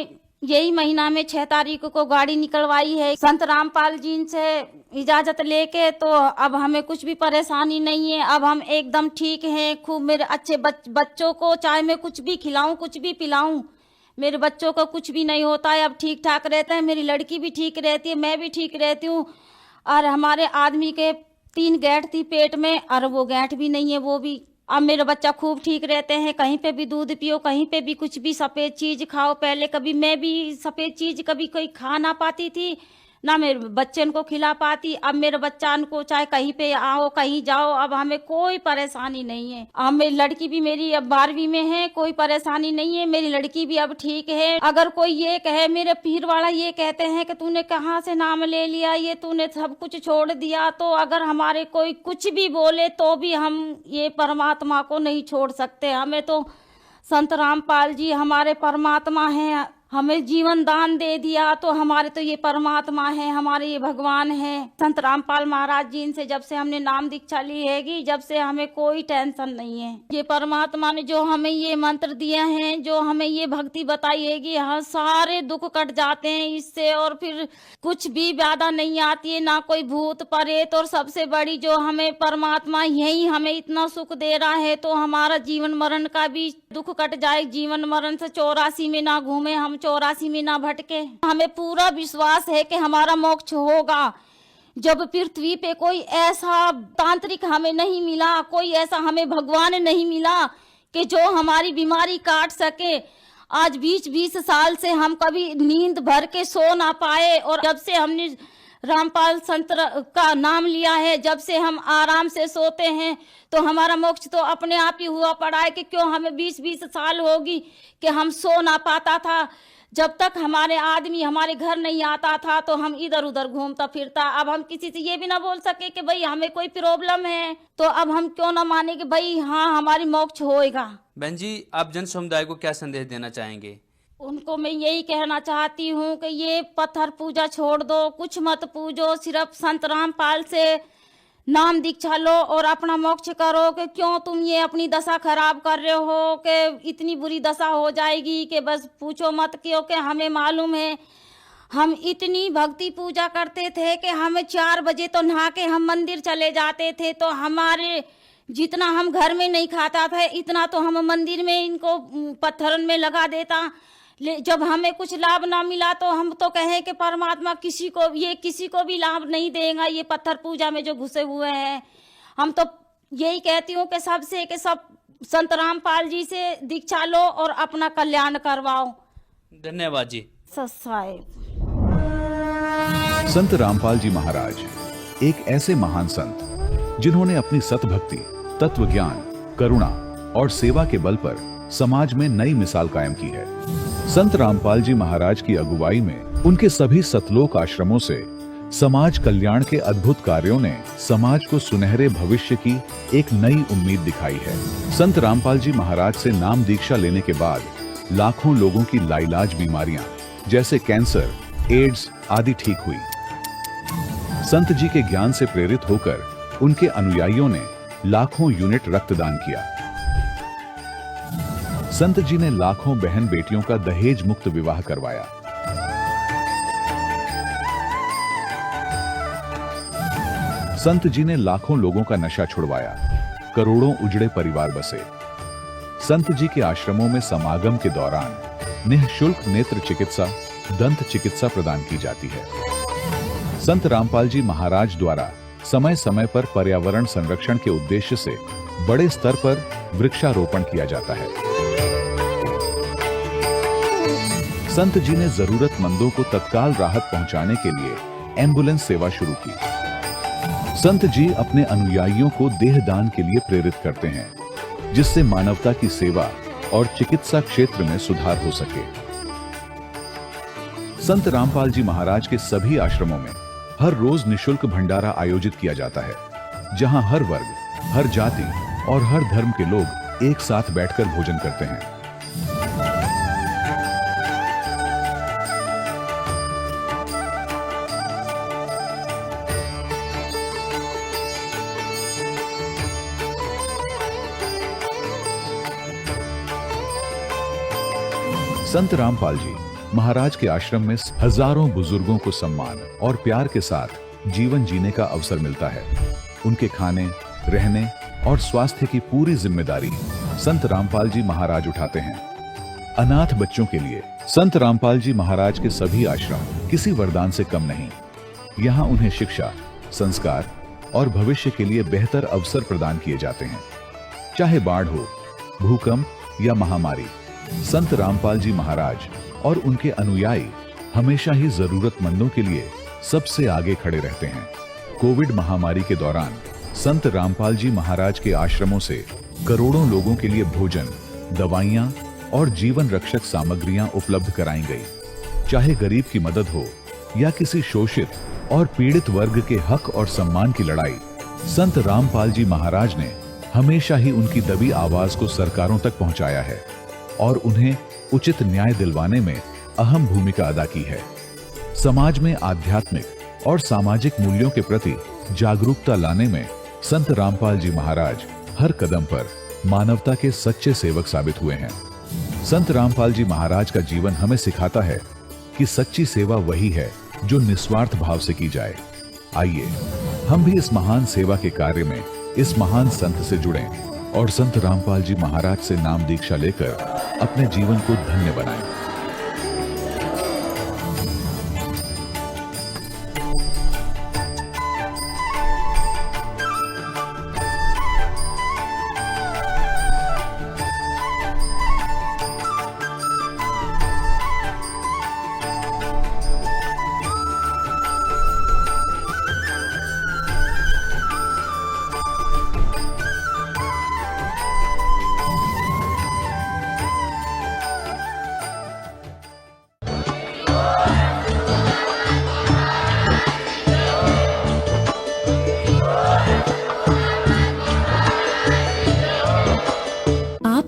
यही महीना में 6 तारीख को गाड़ी निकलवाई है संत रामपाल जी से इजाजत लेके, तो अब हमें कुछ भी परेशानी नहीं है। अब हम एकदम ठीक हैं। खूब मेरे अच्छे बच्चों को चाहे मैं कुछ भी खिलाऊं कुछ भी पिलाऊं, मेरे बच्चों को कुछ भी नहीं होता है। अब ठीक ठाक रहते हैं, मेरी लड़की भी ठीक रहती है, मैं भी ठीक रहती हूँ। और हमारे आदमी के 3 गैठ थी पेट में और वो गैठ भी नहीं है, वो भी अब मेरे बच्चा खूब ठीक रहते हैं। कहीं पे भी दूध पियो, कहीं पे भी कुछ भी सफ़ेद चीज़ खाओ। पहले कभी मैं भी सफ़ेद चीज़ कभी कोई खा ना पाती थी, ना मेरे बच्चे को खिला पाती। अब मेरे बच्चा को चाहे कहीं पे आओ कहीं जाओ, अब हमें कोई परेशानी नहीं है। अब मेरी लड़की भी मेरी अब 12वीं में है, कोई परेशानी नहीं है। मेरी लड़की भी अब ठीक है। अगर कोई ये कहे, मेरे पीर वाला ये कहते हैं कि तूने कहाँ से नाम ले लिया, ये तूने सब कुछ छोड़ दिया, तो अगर हमारे कोई कुछ भी बोले तो भी हम ये परमात्मा को नहीं छोड़ सकते। हमें तो संत रामपाल जी हमारे परमात्मा हैं, हमें जीवन दान दे दिया तो हमारे तो ये परमात्मा है, हमारे ये भगवान है। संत रामपाल महाराज जी इनसे जब से हमने नाम दीक्षा ली हैगी, जब से हमें कोई टेंशन नहीं है। ये परमात्मा ने जो हमें ये मंत्र दिए हैं, जो हमें ये भक्ति बताई हैगी, हाँ सारे दुख कट जाते हैं इससे। और फिर कुछ भी बाधा नहीं आती है, ना कोई भूत प्रेत। और सबसे बड़ी जो हमें परमात्मा यही हमें इतना सुख दे रहा है, तो हमारा जीवन मरण का भी दुख कट जाए। जीवन मरण से 84 में ना घूमे हम, 84 में ना भटके। हमें पूरा विश्वास है कि हमारा मोक्ष होगा। जब पृथ्वी पे कोई ऐसा तांत्रिक हमें नहीं मिला, कोई ऐसा हमें भगवान नहीं मिला कि जो हमारी बीमारी काट सके। आज 20-20 साल से हम कभी नींद भर के सो ना पाए, और जब से हमने रामपाल संत का नाम लिया है, जब से हम आराम से सोते हैं, तो हमारा मोक्ष तो अपने आप ही हुआ पड़ा है। कि क्यों हमें 20-20 साल होगी कि हम सो ना पाता था। जब तक हमारे आदमी हमारे घर नहीं आता था तो हम इधर उधर घूमता फिरता। अब हम किसी से ये भी ना बोल सके कि भाई हमें कोई प्रॉब्लम है, तो अब हम क्यों ना माने कि भाई हाँ हमारी मोक्ष होएगा। बहन जी, आप जन समुदाय को क्या संदेश देना चाहेंगे? उनको मैं यही कहना चाहती हूँ कि ये पत्थर पूजा छोड़ दो, कुछ मत पूजो, सिर्फ संत रामपाल से नाम दीक्षा लो और अपना मोक्ष करो। कि क्यों तुम ये अपनी दशा खराब कर रहे हो, कि इतनी बुरी दशा हो जाएगी कि बस पूछो मत। क्योंकि हमें मालूम है, हम इतनी भक्ति पूजा करते थे कि हमें 4 बजे तो नहा के हम मंदिर चले जाते थे। तो हमारे जितना हम घर में नहीं खाता था, इतना तो हम मंदिर में इनको पत्थरन में लगा देता। जब हमें कुछ लाभ ना मिला तो हम तो कहें कि परमात्मा किसी को भी लाभ नहीं देगा, ये पत्थर पूजा में जो घुसे हुए हैं। हम तो यही कहती हूँ कि सबसे कि सब संत रामपाल जी से दीक्षा लो और अपना कल्याण करवाओ। धन्यवाद जी। संत रामपाल जी महाराज एक ऐसे महान संत जिन्होंने अपनी सतभक्ति, तत्व ज्ञान, करुणा और सेवा के बल पर समाज में नई मिसाल कायम की है। संत रामपाल जी महाराज की अगुवाई में उनके सभी सतलोक आश्रमों से समाज कल्याण के अद्भुत कार्यों ने समाज को सुनहरे भविष्य की एक नई उम्मीद दिखाई है। संत रामपाल जी महाराज से नाम दीक्षा लेने के बाद लाखों लोगों की लाइलाज बीमारियां जैसे कैंसर, एड्स आदि ठीक हुई। संत जी के ज्ञान से प्रेरित होकर उनके अनुयायियों ने लाखों यूनिट रक्तदान किया। संत जी ने लाखों बहन बेटियों का दहेज मुक्त विवाह करवाया। संत जी ने लाखों लोगों का नशा छुड़वाया, करोड़ों उजड़े परिवार बसे। संत जी के आश्रमों में समागम के दौरान निःशुल्क नेत्र चिकित्सा, दंत चिकित्सा प्रदान की जाती है। संत रामपाल जी महाराज द्वारा समय समय पर पर्यावरण संरक्षण के उद्देश्य से बड़े स्तर पर वृक्षारोपण किया जाता है। संत जी ने जरूरतमंदों को तत्काल राहत पहुंचाने के लिए एम्बुलेंस सेवा शुरू की। संत जी अपने अनुयायियों को देहदान के लिए प्रेरित करते हैं, जिससे मानवता की सेवा और चिकित्सा क्षेत्र में सुधार हो सके। संत रामपाल जी महाराज के सभी आश्रमों में हर रोज निशुल्क भंडारा आयोजित किया जाता है, जहां हर वर्ग, हर जाति और हर धर्म के लोग एक साथ बैठकर भोजन करते हैं। संत रामपाल जी महाराज के आश्रम में हजारों बुजुर्गों को सम्मान और प्यार के साथ जीवन जीने का अवसर मिलता है। उनके खाने, रहने और स्वास्थ्य की पूरी जिम्मेदारी संत रामपाल जी महाराज उठाते हैं। अनाथ बच्चों के लिए संत रामपाल जी महाराज के सभी आश्रम किसी वरदान से कम नहीं। यहाँ उन्हें शिक्षा, संस्कार और भविष्य के लिए बेहतर अवसर प्रदान किए जाते हैं। चाहे बाढ़ हो, भूकंप या महामारी, संत रामपाल जी महाराज और उनके अनुयायी हमेशा ही जरूरतमंदों के लिए सबसे आगे खड़े रहते हैं। कोविड महामारी के दौरान संत रामपाल जी महाराज के आश्रमों से करोड़ों लोगों के लिए भोजन, दवाइयां और जीवन रक्षक सामग्रियां उपलब्ध कराई गई। चाहे गरीब की मदद हो या किसी शोषित और पीड़ित वर्ग के हक और सम्मान की लड़ाई, संत रामपाल जी महाराज ने हमेशा ही उनकी दबी आवाज को सरकारों तक पहुंचाया है और उन्हें उचित न्याय दिलवाने में अहम भूमिका अदा की है। समाज में आध्यात्मिक और सामाजिक मूल्यों के प्रति जागरूकता लाने में संत रामपाल जी महाराज हर कदम पर मानवता के सच्चे सेवक साबित हुए हैं। संत रामपाल जी महाराज का जीवन हमें सिखाता है कि सच्ची सेवा वही है जो निस्वार्थ भाव से की जाए। आइए हम भी इस महान सेवा के कार्य में इस महान संत से जुड़ें और संत रामपाल जी महाराज से नाम दीक्षा लेकर अपने जीवन को धन्य बनाएं।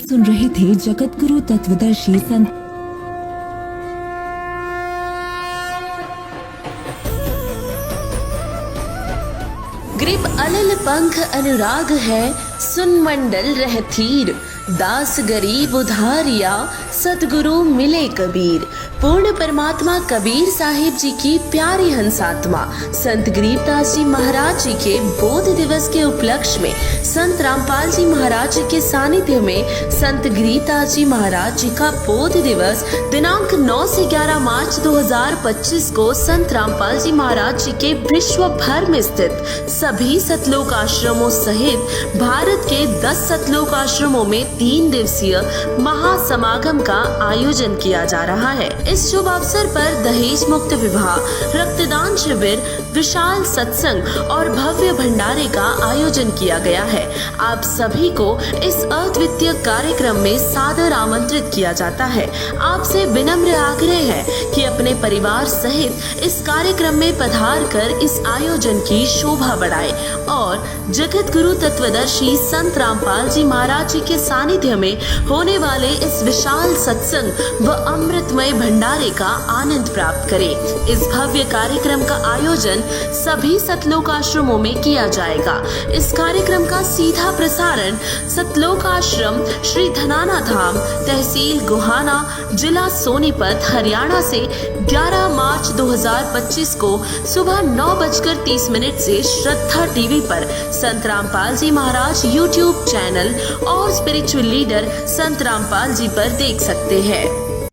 सुन रहे थे जगत गुरु तत्वदर्शी संत ग्रीब अलल पंख अनुराग है, सुन मंडल रहथीर, दास गरीब उधारिया, सतगुरु मिले कबीर। पूर्ण परमात्मा कबीर साहिब जी की प्यारी हंसात्मा संत गरीबदास जी महाराज जी के बोध दिवस के उपलक्ष्य में संत रामपाल जी महाराज जी के सानिध्य में संत गरीबदास जी महाराज जी का बोध दिवस दिनांक 9 से 11 मार्च 2025 को संत रामपाल जी महाराज जी के विश्व भर में स्थित सभी सतलोक आश्रमों सहित भारत के 10 सतलोक आश्रमों में 3 दिवसीय महासमागम का आयोजन किया जा रहा है। इस शुभ अवसर पर दहेज मुक्त विवाह, रक्तदान शिविर, विशाल सत्संग और भव्य भंडारे का आयोजन किया गया है। आप सभी को इस अद्वितीय कार्यक्रम में सादर आमंत्रित किया जाता है। आपसे विनम्र आग्रह है कि अपने परिवार सहित इस कार्यक्रम में पधार कर इस आयोजन की शोभा बढ़ाए और जगत गुरु तत्वदर्शी संत रामपाल जी महाराज जी के सानिध्य में होने वाले इस विशाल सत्संग व अमृतमय भंडारे का आनंद प्राप्त करें। इस भव्य कार्यक्रम का आयोजन सभी सतलोक आश्रमों में किया जाएगा। इस कार्यक्रम का सीधा प्रसारण सतलोक आश्रम श्री धनाना धाम, तहसील गोहाना, जिला सोनीपत, हरियाणा से 11 मार्च 2025 को सुबह 9:30 से श्रद्धा टीवी पर संत रामपाल जी महाराज यूट्यूब चैनल और स्पिरिचुअल लीडर संत रामपाल जी पर देख सकते हैं।